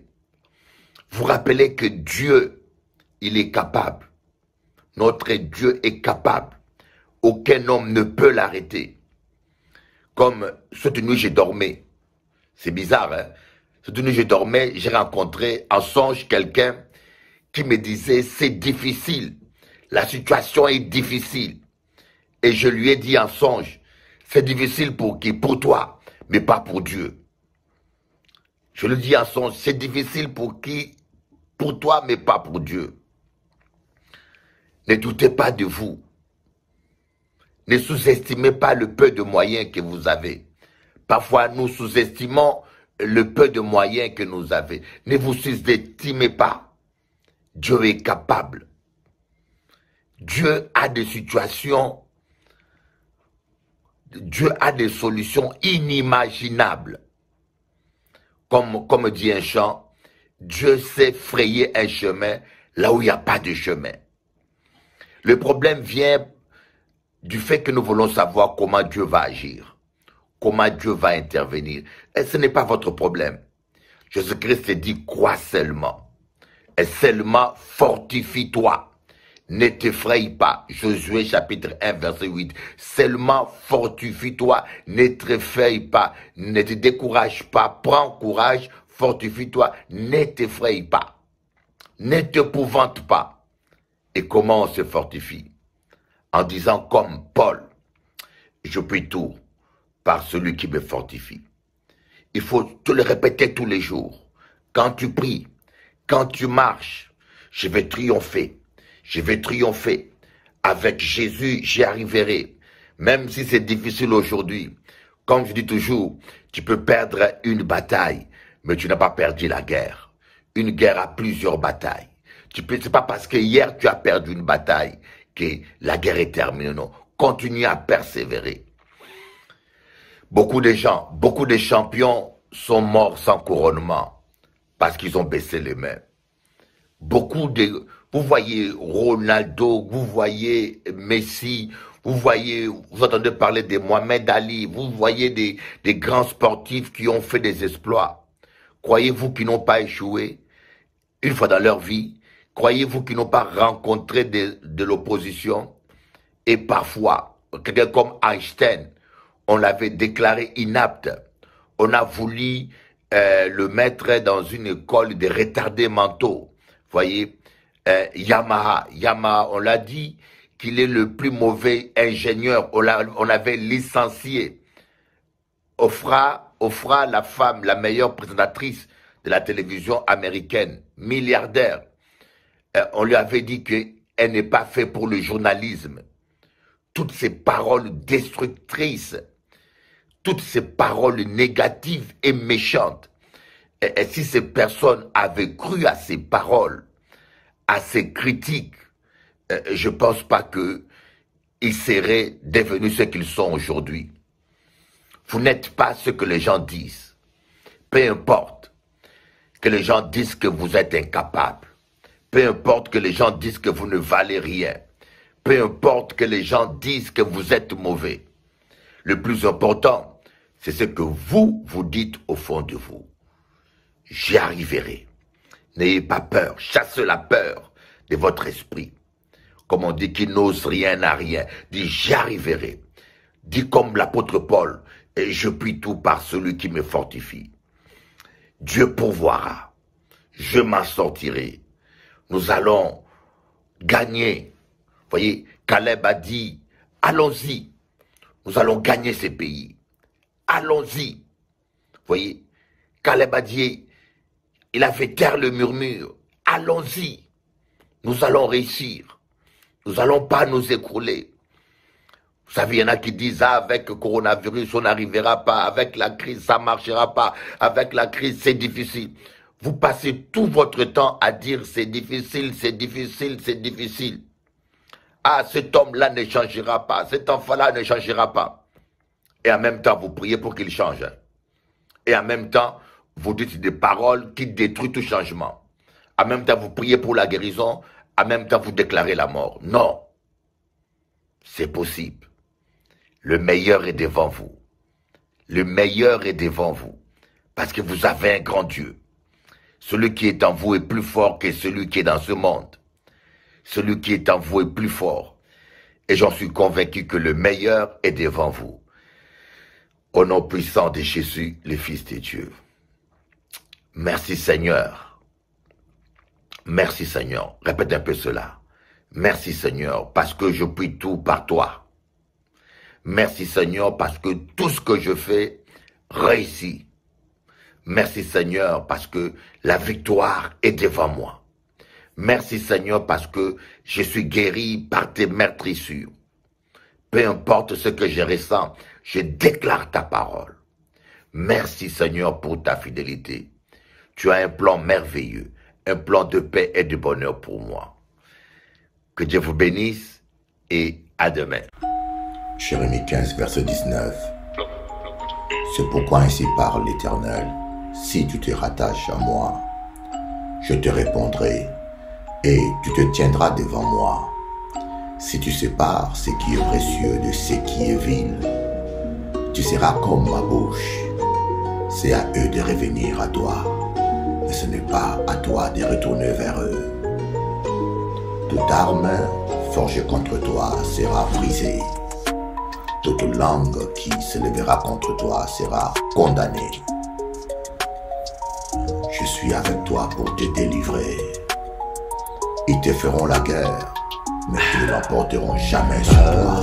Vous rappelez que Dieu, il est capable. Notre Dieu est capable. Aucun homme ne peut l'arrêter. Comme cette nuit, j'ai dormi. C'est bizarre, hein? Cette nuit, je dormais, j'ai rencontré en songe quelqu'un qui me disait, c'est difficile. La situation est difficile. Et je lui ai dit en songe, c'est difficile pour qui? Pour toi, mais pas pour Dieu. Je lui dis en songe, c'est difficile pour qui? Pour toi, mais pas pour Dieu. Ne doutez pas de vous. Ne sous-estimez pas le peu de moyens que vous avez. Parfois, nous sous-estimons le peu de moyens que nous avons. Ne vous sous-estimez pas. Dieu est capable. Dieu a des situations, Dieu a des solutions inimaginables. Comme dit un chant, Dieu sait frayer un chemin là où il n'y a pas de chemin. Le problème vient du fait que nous voulons savoir comment Dieu va agir, comment Dieu va intervenir. Et ce n'est pas votre problème. Jésus-Christ dit, crois seulement. Et seulement fortifie-toi. Ne t'effraie pas. Josué chapitre 1 verset 8. Seulement fortifie-toi. Ne t'effraie pas. Ne te décourage pas. Prends courage. Fortifie-toi. Ne t'effraie pas. Ne t'épouvante pas. Et comment on se fortifie? En disant comme Paul, je puis tout par celui qui me fortifie. Il faut te le répéter tous les jours. Quand tu pries, quand tu marches, je vais triompher. Je vais triompher. Avec Jésus, j'y arriverai. Même si c'est difficile aujourd'hui. Comme je dis toujours, tu peux perdre une bataille, mais tu n'as pas perdu la guerre. Une guerre a plusieurs batailles. C'est pas parce que hier tu as perdu une bataille que la guerre est terminée, non. Continue à persévérer. Beaucoup de gens, beaucoup de champions sont morts sans couronnement parce qu'ils ont baissé les mains. Beaucoup de... Vous voyez Ronaldo, vous voyez Messi, vous entendez parler de Mohamed Ali, vous voyez des grands sportifs qui ont fait des exploits. Croyez-vous qu'ils n'ont pas échoué une fois dans leur vie? Croyez-vous qu'ils n'ont pas rencontré de l'opposition? Et parfois, quelqu'un comme Einstein, on l'avait déclaré inapte. On a voulu le mettre dans une école de retardés mentaux. Voyez, Yamaha, on l'a dit qu'il est le plus mauvais ingénieur. On l'avait licencié. Oprah, la femme, la meilleure présentatrice de la télévision américaine, milliardaire, on lui avait dit qu'elle n'est pas faite pour le journalisme. Toutes ces paroles destructrices, toutes ces paroles négatives et méchantes, et si ces personnes avaient cru à ces paroles, à ces critiques, je ne pense pas qu'ils seraient devenus ce qu'ils sont aujourd'hui. Vous n'êtes pas ce que les gens disent. Peu importe que les gens disent que vous êtes incapable. Peu importe que les gens disent que vous ne valez rien. Peu importe que les gens disent que vous êtes mauvais. Le plus important, c'est ce que vous dites au fond de vous. J'y arriverai. N'ayez pas peur. Chassez la peur de votre esprit. Comme on dit qu'il n'ose rien à rien. Dis j'y arriverai. Dis comme l'apôtre Paul, et je puis tout par celui qui me fortifie. Dieu pourvoira. Je m'en sortirai. Nous allons gagner. Voyez, Caleb a dit, allons-y. Nous allons gagner ces pays. Allons-y. Voyez, Caleb a dit, il a fait taire le murmure. Allons-y. Nous allons réussir. Nous n'allons pas nous écrouler. Vous savez, il y en a qui disent, ah, avec le coronavirus, on n'arrivera pas. Avec la crise, ça ne marchera pas. Avec la crise, c'est difficile. Vous passez tout votre temps à dire, c'est difficile, c'est difficile, c'est difficile. Ah, cet homme-là ne changera pas. Cet enfant-là ne changera pas. Et en même temps, vous priez pour qu'il change. Et en même temps, vous dites des paroles qui détruisent tout changement. En même temps, vous priez pour la guérison. En même temps, vous déclarez la mort. Non. C'est possible. Le meilleur est devant vous. Le meilleur est devant vous. Parce que vous avez un grand Dieu. Celui qui est en vous est plus fort que celui qui est dans ce monde. Celui qui est en vous est plus fort. Et j'en suis convaincu que le meilleur est devant vous. Au nom puissant de Jésus, le Fils de Dieu. Merci Seigneur. Merci Seigneur. Répète un peu cela. Merci Seigneur, parce que je puis tout par toi. Merci Seigneur, parce que tout ce que je fais réussit. Merci Seigneur, parce que la victoire est devant moi. Merci Seigneur, parce que je suis guéri par tes meurtrissures. Peu importe ce que je ressens, je déclare ta parole. Merci Seigneur pour ta fidélité. Tu as un plan merveilleux, un plan de paix et de bonheur pour moi. Que Dieu vous bénisse et à demain. Jérémie 15, verset 19. C'est pourquoi ainsi parle l'Éternel. Si tu te rattaches à moi, je te répondrai et tu te tiendras devant moi. Si tu sépares ce qui est précieux de ce qui est vil, tu seras comme ma bouche. C'est à eux de revenir à toi, mais ce n'est pas à toi de retourner vers eux. Toute arme forgée contre toi sera brisée. Toute langue qui se lèvera contre toi sera condamnée. Je suis avec toi pour te délivrer. Ils te feront la guerre, mais ils ne l'emporteront jamais sur toi.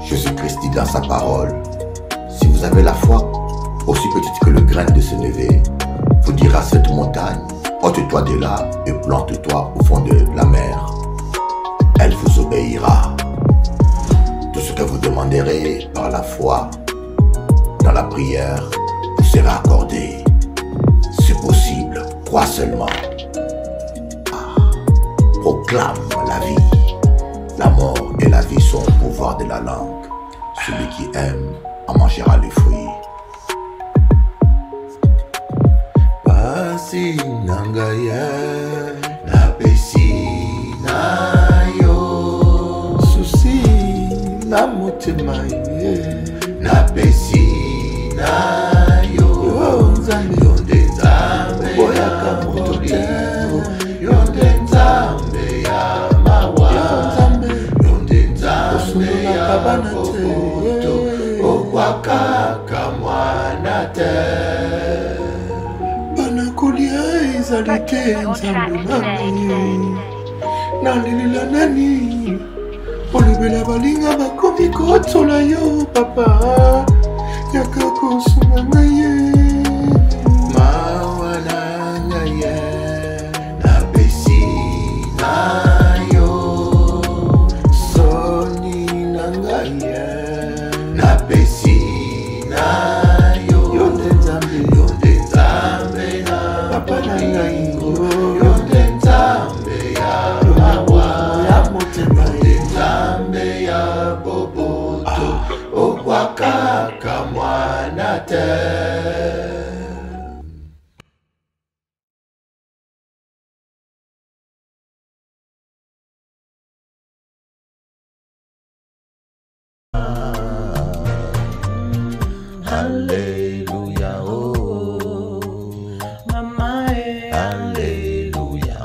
Jésus-Christ dit dans sa parole, si vous avez la foi aussi petite que le grain de sénévé, vous direz à cette montagne, ôte-toi de là et plante-toi au fond de la mer. Elle vous obéira. Tout ce que vous demanderez par la foi, dans la prière, vous sera accordé. C'est possible, crois seulement. Proclame la vie. La mort et la vie sont au pouvoir de la langue. Celui qui aime en mangera les fruits. Pasi nangaya na pesi na yo susi na motema na pesi na yo nzambe yonde nzambe boyaka motolimo yonde nzambe ya mawa yonde nzambe ya bokoto okwakaka mwana te banakolia ezali te nzambe nani nalelila nani olobela balinga bakomi kotola yo papa yaka kosunga ngai ye mawa na ngai ye napesi na yo soni na ngai ye napesi na yo yonde nzambe na papa na ngai yonde nzambe ya mawa ya motema yonde nzambe ya boboto okwakaka mwana te. Alléluia, oh, Mama, Alléluia,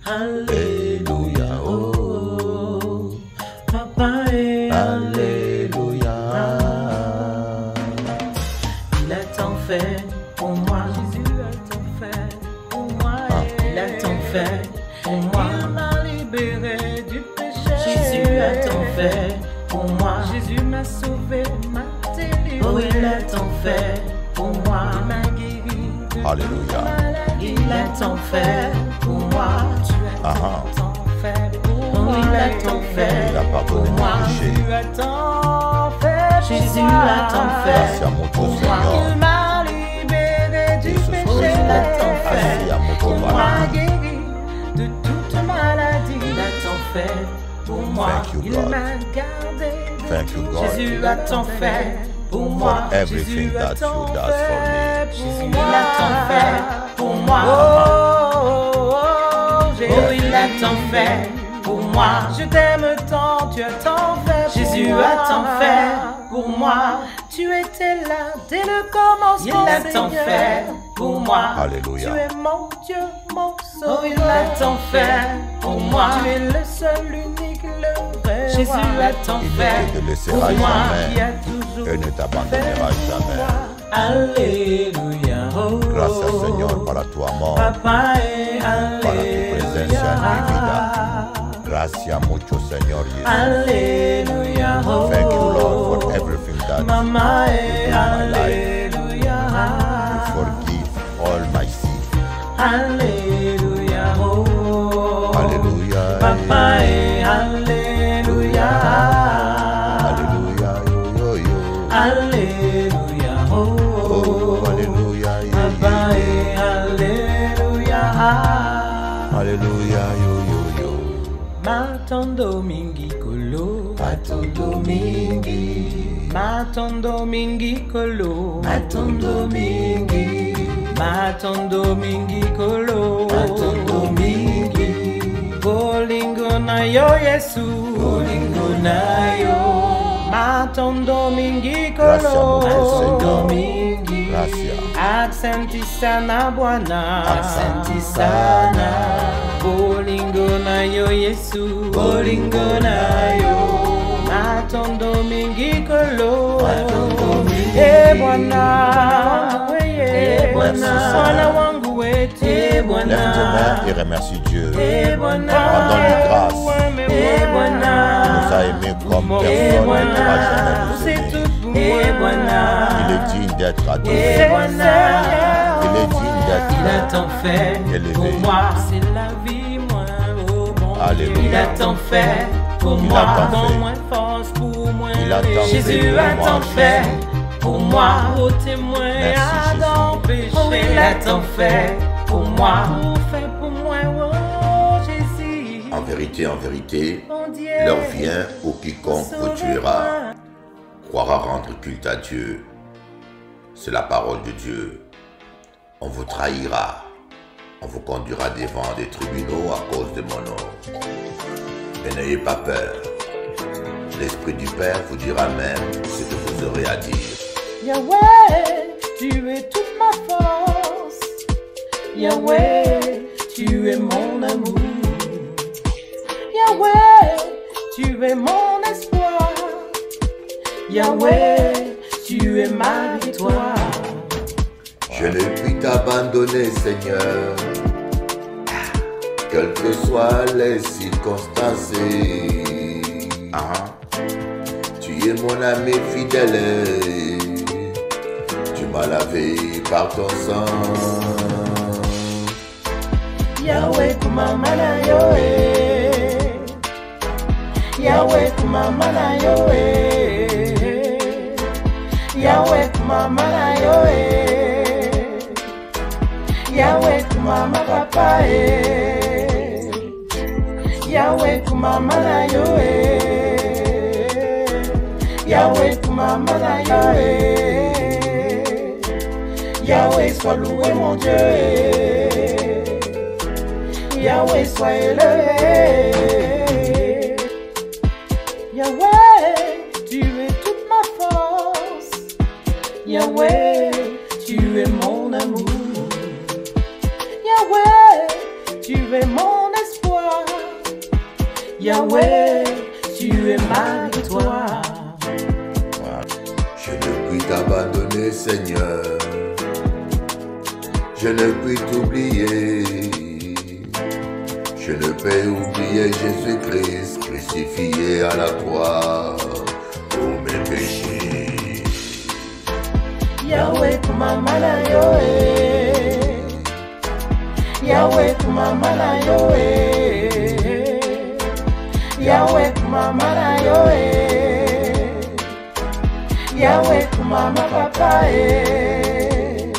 Alléluia, oh, Papa, Alléluia. Il a tant fait pour moi, Jésus a tant fait pour moi, il a tant fait pour moi, il m'a libéré du péché, Jésus a tant fait pour moi, Jésus m'a sauvé, m'a délivré. Oh, il a tant fait pour moi, il m'a guéri de Alléluia. Il a tant fait pour moi, tu as tant fait pour moi. Oh, il a tant fait Il a pardonné pour moi, mes péchés. Jésus a tant fait, Jésus a tant fait Merci à mon pour Dieu, moi. Seigneur. Il m'a libéré du ce péché, soir, il a tant merci fait à mon pour Dieu, moi, voilà. guéri de toute maladie. Il a tant fait pour moi, Thank you, il God. m'a gardé de Thank you, tout. God. Jésus a tant fait pour moi, For everything Jésus a that you tant does for me. fait pour moi. Il a tant fait pour moi. Oh, il a tant fait pour moi. Je t'aime tant, tu as tant fait. Jésus a tant fait pour moi. Tu étais là dès le commencement. Il a tant fait pour moi. Alléluia. Tu es mon Dieu, mon sauveur. Oh, il a tant fait pour moi. Tu es le seul, l'unique, le vrai. Jésus a tant Il fait ne te laissera pour moi. jamais. Qui a toujours Et ne t'abandonnera jamais. Alléluia. Oh, Gracias, Señor, para tu amor, Papa et para tu presencia en mi vida. Gracias mucho, Señor Jesús. Alléluia. Oh, Thank you, Lord, for everything that Mama you et do in my life. Alléluia. Forgive all my sins. Alléluia. Oh, Alléluia. Papa et Alléluia. Alléluia, yo, yo, yo. Alléluia. Oh, Alléluia, Papa et Alléluia. Alléluia, yo, yo, yo. Matondo mingi kolo, matondo mingi, matondo mingi kolo, matondo mingi, matondo mingi kolo, matondo mingi. Bolingo na yo Yesu, bolingo na yo. Matondo mingi kolo, matondo mingi. Gracias. Accenti sana Bwana, accenti sana. Bolingo na yo Yesu, bolingo na yo. Matondo mingi kolo, matondo mingi. Bwana, Bwana, Bwana wangu wetu, Bwana. Lève tes mains et remercie Dieu. Bwana, Rendons-lui grâce. Bwana, Il nous a aimés comme personne ne pourra jamais nous c'est aimer. tout Il est digne d'être adoré. Il est digne d'être Il a tant fait pour moi, c'est la vie, moi, oh bon. Alléluia. Il a tant fait pour Il moi, a tant fait. moins force pour moi. Il a tant fait Jésus pour a moi, tant fait pour moi, au témoin Merci, à Jésus. d'empêcher. Oh, il a tant fait pour moi, fait pour moi, oh Jésus. En vérité, Mon Dieu, l'heure vient où quiconque vous tuera, croira rendre culte à Dieu. C'est la parole de Dieu. On vous trahira. On vous conduira devant des tribunaux à cause de mon nom. Mais n'ayez pas peur. L'Esprit du Père vous dira même ce que vous aurez à dire. Yahweh, tu es toute ma force. Yahweh, tu es mon amour. Yahweh, tu es mon espoir. Yahweh, tu es ma victoire. Je ne puis t'abandonner, Seigneur, quelles que soient les circonstances. Tu es mon ami fidèle, tu m'as lavé par ton sang. Yahweh, kumamana yoe. Yahweh, kumamana yoe. Yahweh, kumamana yoe. Yahweh, kumama papa eh. Yahweh, kumamana yoe. Yahweh, kumamana yoe. Yahweh, sois loué mon Dieu. Yahweh, sois élevé. Yahweh, tu es toute ma force. Yahweh, tu es mon amour. Yahweh, tu es mon espoir. Yahweh, tu es ma victoire. Je ne puis t'abandonner, Seigneur. Je ne puis t'oublier. Je ne peux oublier Jésus-Christ crucifié à la croix pour mes péchés. Yahweh, kumamana yoe. Yahweh, kumamana yoe. Yahweh, kumamana yoe. Yahweh, kumama papa eh.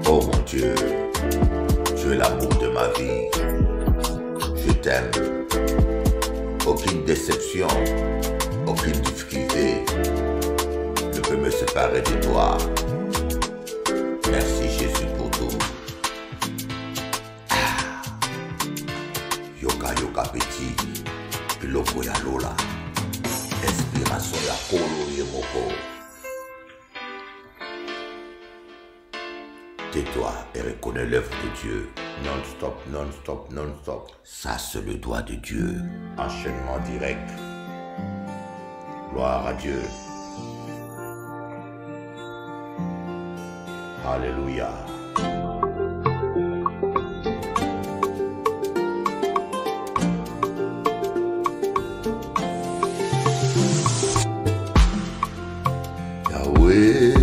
Oh mon Dieu, tu es l'amour de ma vie. Je t'aime. Aucune déception, aucune difficulté ne peut me séparer de toi. Merci Jésus pour tout. Yoka yoka petit, piloko ya lola, inspiration ya kolo yemoko. Tais-toi et reconnais l'œuvre de Dieu. Non-stop, non-stop, non-stop. Ça, c'est le doigt de Dieu. Enchaînement direct. Gloire à Dieu. Alléluia. Yahweh.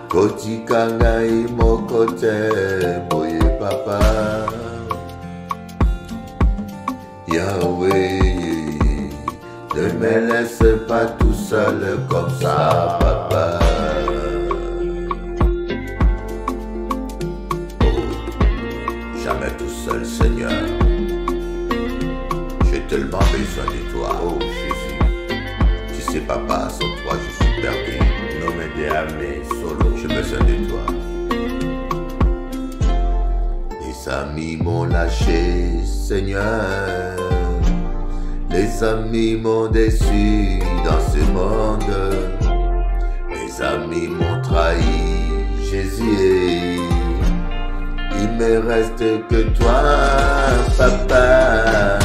Kotika ngai moko te boye papa. Yahweh, ne me laisse pas tout seul comme ça, papa. Oh, jamais tout seul, Seigneur. J'ai tellement besoin de toi, oh Jésus. Tu sais, papa, sans toi, je suis perdu. Non me déame solo, je me sens de toi. Les amis m'ont lâché, Seigneur. Les amis m'ont déçu dans ce monde. Les amis m'ont trahi, Jésus. Il me reste que toi, papa.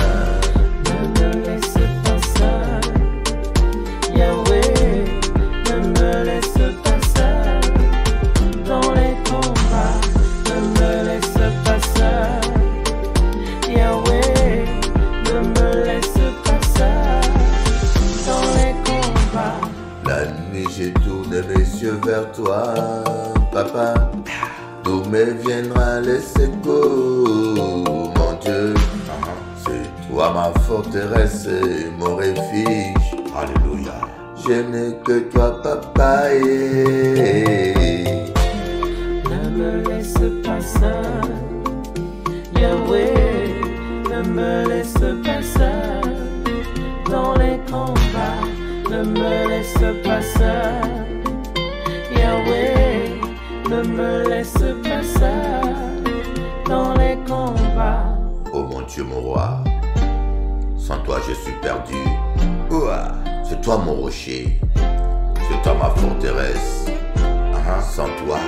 vers toi, papa. D'où me viendra les secours, mon Dieu. C'est toi ma forteresse et mon refuge. Alléluia. Je n'ai que toi, papa. Ne me laisse pas seul, Yahweh. Ne me laisse pas seul dans les combats. Ne me laisse pas seul, Yahweh. Ne me laisse pas seul dans les combats. Oh mon Dieu, mon roi, sans toi je suis perdu. Ouah, c'est toi mon rocher, c'est toi ma forteresse. Sans toi,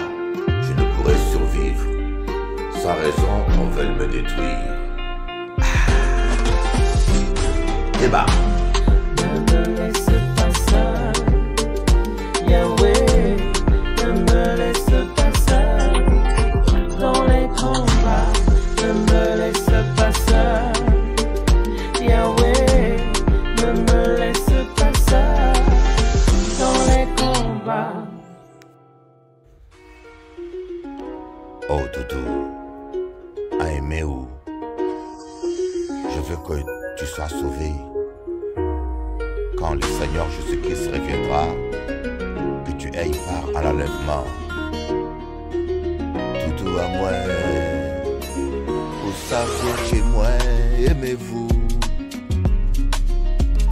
je ne pourrais survivre. Sans raison, on veut me détruire. Et bah. Ne me laisse pas seul, Yahweh. Ne me laisse pas seul dans les combats. Ne me laisse pas seul, Yahweh. Ne me laisse pas seul dans les combats. Oh Doudou, Aimé-ou, je veux que tu sois sauvé. Quand le Seigneur Jésus-Christ reviendra, que tu aies part à l'enlèvement. Doudou à moi, vous savez chez moi, aimez-vous.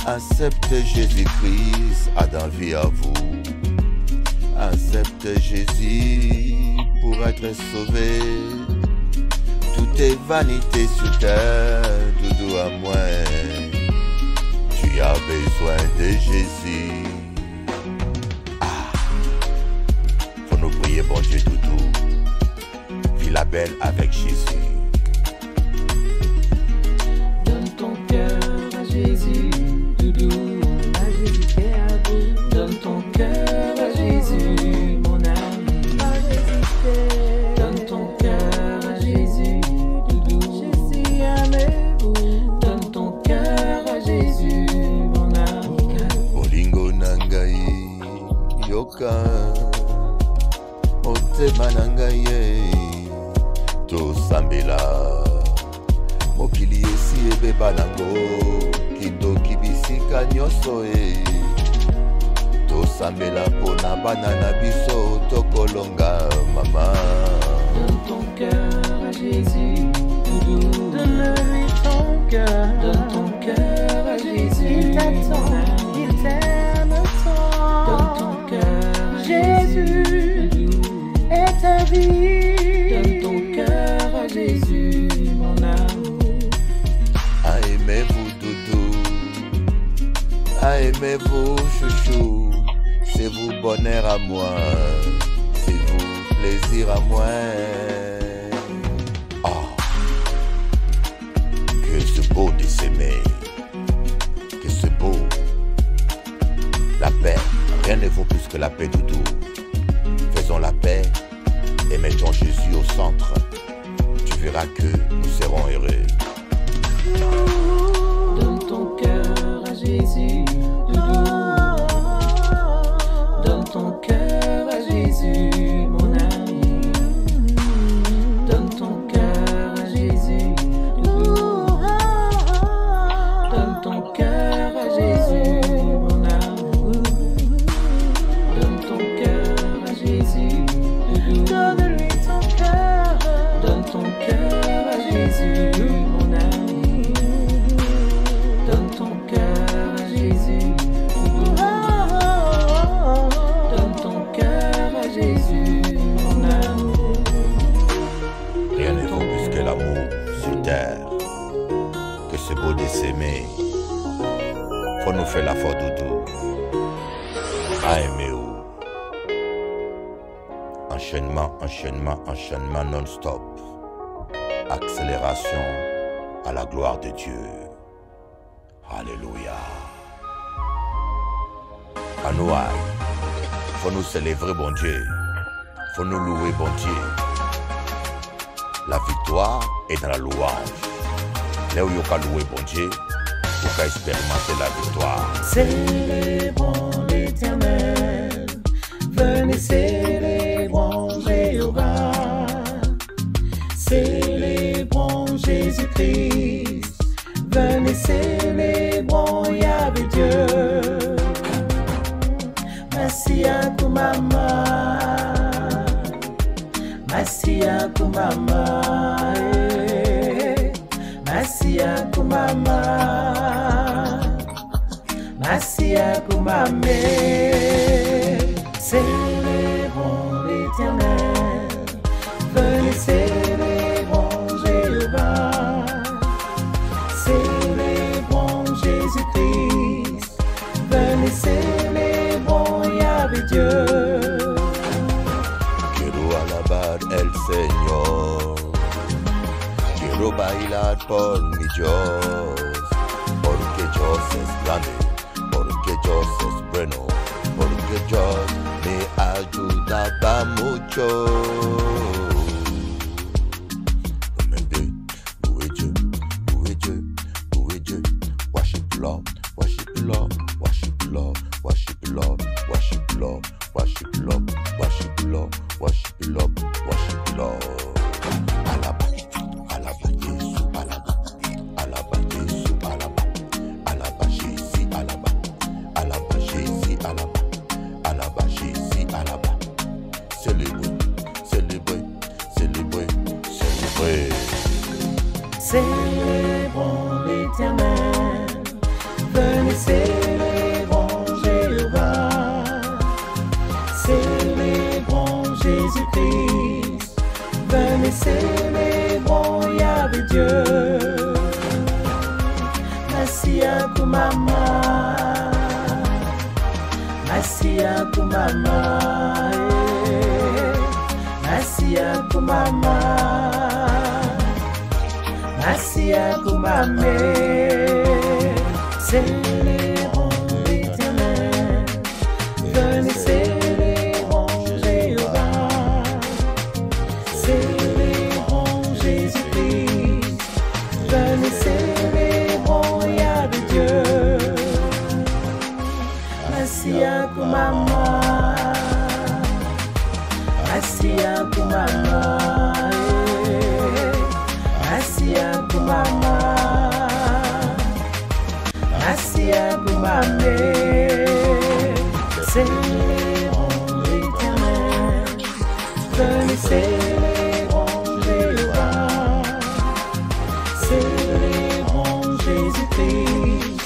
Acceptez Jésus-Christ à d'envie à vous. Acceptez Jésus pour être sauvé. Tout est vanité sur terre, Doudou à moi. Tu as besoin de Jésus. Faut nous prier, bon Dieu, Doudou. Vis la belle avec Jésus. Donne ton cœur à Jésus, Doudou. À Jésus qui est à bout. Donne ton cœur à Jésus, mon ami. Donne ton cœur à Jésus, Doudou. Jésus, aimez-vous. Donne ton cœur à Jésus, mon ami. Olingo nangai yoka otema nangai to sambela mokili esi ebeba nango kindoki bisika nyonso to sambela pona bana na biso tokolonga mama. Donne ton cœur à Jésus, Doudou. Donne-lui ton cœur. Donne ton cœur à Jésus. Il t'attend, il t'aime tant. Donne ton cœur à Jésus, Doudou. Et ta vie. Donne ton cœur à Jésus, mon amour. Aimez-vous Doudou, aimez-vous chouchou. C'est vous bonheur à moi, c'est vous plaisir à moi. Oh, que c'est beau de s'aimer, que c'est beau. La paix, rien ne vaut plus que la paix, Doudou. Faisons la paix et mettons Jésus au centre. Tu verras que nous serons heureux. Donne ton cœur à Jésus, Doudou. Donne ton cœur à Jésus, mon ami. Donne ton cœur à Jésus, Doudou. Donne ton cœur à Jésus, mon amour. Donne ton cœur à Jésus, Doudou. Donne-lui ton cœur. Donne ton cœur à Jésus, mon ami. Donne ton cœur à Jésus, Doudou. Donne ton cœur à Jésus, mon amour. Rien ne vaut plus que l'amour sur terre. Que c'est beau de s'aimer. Faut nous faire la faute, Doudou. Aimez-vous. Enchaînement, enchaînement, enchaînement non-stop. Accélération à la gloire de Dieu. Alléluia. Anouaï, faut nous célébrer, bon Dieu. Faut nous louer, bon Dieu. La victoire est dans la louange. Là où il y a loué, bon Dieu, pour expérimenter la victoire. Célébrons l'Éternel. Venez célébrons Jéhovah, célébrons Jésus-Christ, venez célébrons Yahvé Dieu. Masia kumama, Masia kumama, Masia kumama, Masia kumame. Célébrons l'Éternel, venez célébrons Jéhovah, célébrons Jésus-Christ, venez célébrons Yahvé Dieu. Quiero alabar el Señor, quiero bailar por mi Dios, porque Dios es grande, porque Dios es bueno, porque Dios me ayudaba mucho. Worship Lord, worship Lord, worship Lord, worship Lord, worship Lord, worship Lord, worship Lord, worship Lord, worship Lord. Alaba, alaba Jésus, alaba, alaba Jésus, alaba, alaba Jésus, alaba, alaba Jésus, alaba, alaba Jésus, alaba. Célébrez, célébrez, célébrez, célébrez. Célébrons l'Éternel, venez célébrons Jéhovah, célébrons Jésus-Christ, venez célébrons Yahvé Dieu. Masia kumama, Masia kumama, Masia kumama, Masia kumame. Célébrons l'Éternel, venez célébrons Jéhovah, célébrons Jésus-Christ, venez célébrons Yahvé Dieu. Masia kumama, Masia kumama, Masia kumama, Masia kumame. Célébrons l'Éternel, venez célébrons Jéhovah, célébrons Jésus-Christ,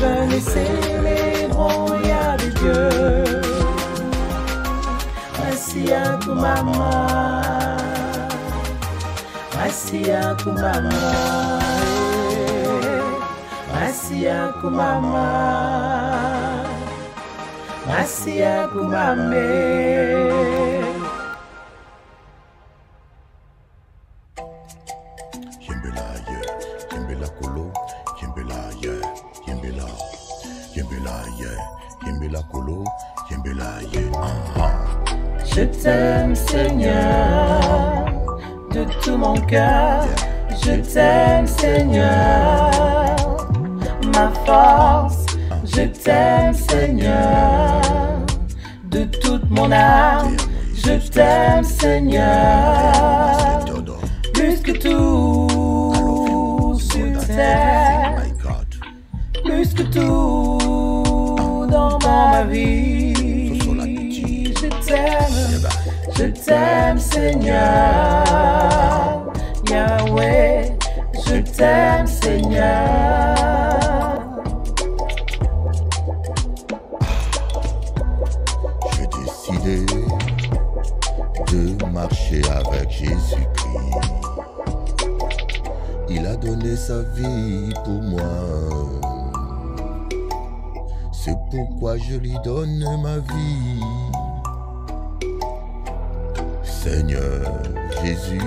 venez célébrons Yahvé Dieu. Masia kumama, Masia kumama, Masia kumama, Masia kumame. Yembela ye, yembela kolo, yembela ye, yembela, yembela ye, yembela kolo, yembela ye. Je t'aime Seigneur, de tout mon cœur, je t'aime Seigneur, ma force, je t'aime Seigneur, de toute mon âme, je t'aime Seigneur, plus que tout sur terre, plus que tout dans ma vie, je t'aime Seigneur, Yahweh, je t'aime Seigneur. J'ai décidé de marcher avec Jésus-Christ. Il a donné sa vie pour moi. C'est pourquoi je lui donne ma vie. Seigneur Jésus,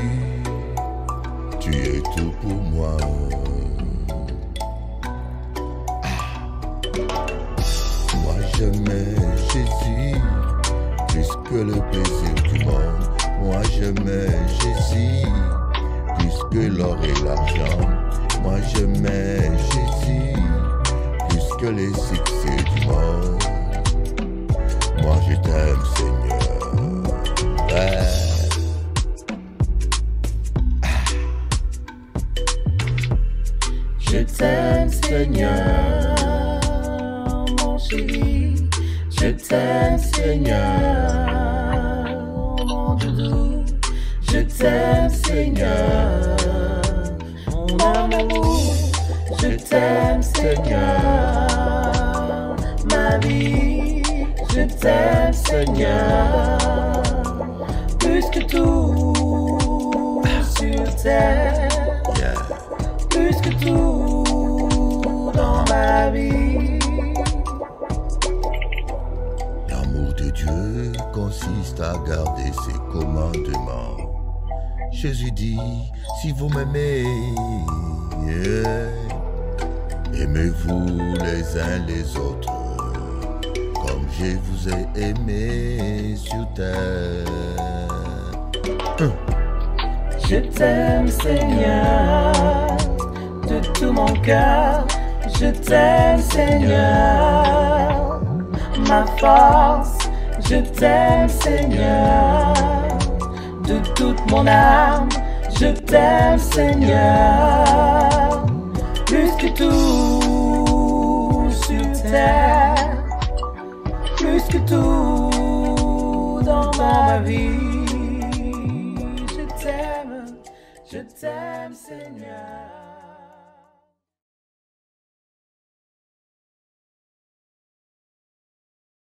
tu es tout pour moi. Moi j'aimais Jésus plus que le plaisir du monde. Moi j'aimais Jésus plus que l'or et l'argent. Moi j'aimais Jésus plus que les succès du monde. Moi je t'aime Seigneur. Ouais. Je t'aime, Seigneur, mon chéri. Je t'aime, Seigneur, mon doudou. Je t'aime, Seigneur, mon amour. Je t'aime, Seigneur, ma vie. Je t'aime, Seigneur, plus que tout sur terre. Yeah. Plus que tout dans ma vie. L'amour de Dieu consiste à garder ses commandements. Jésus dit, si vous m'aimez, aimez-vous les uns les autres, comme je vous ai aimé sur terre. Je t'aime, Seigneur, de tout mon cœur. Je t'aime, Seigneur, ma force. Je t'aime, Seigneur, de toute mon âme. Je t'aime, Seigneur, plus que tout sur terre, plus que tout dans ma vie. Je t'aime, Seigneur.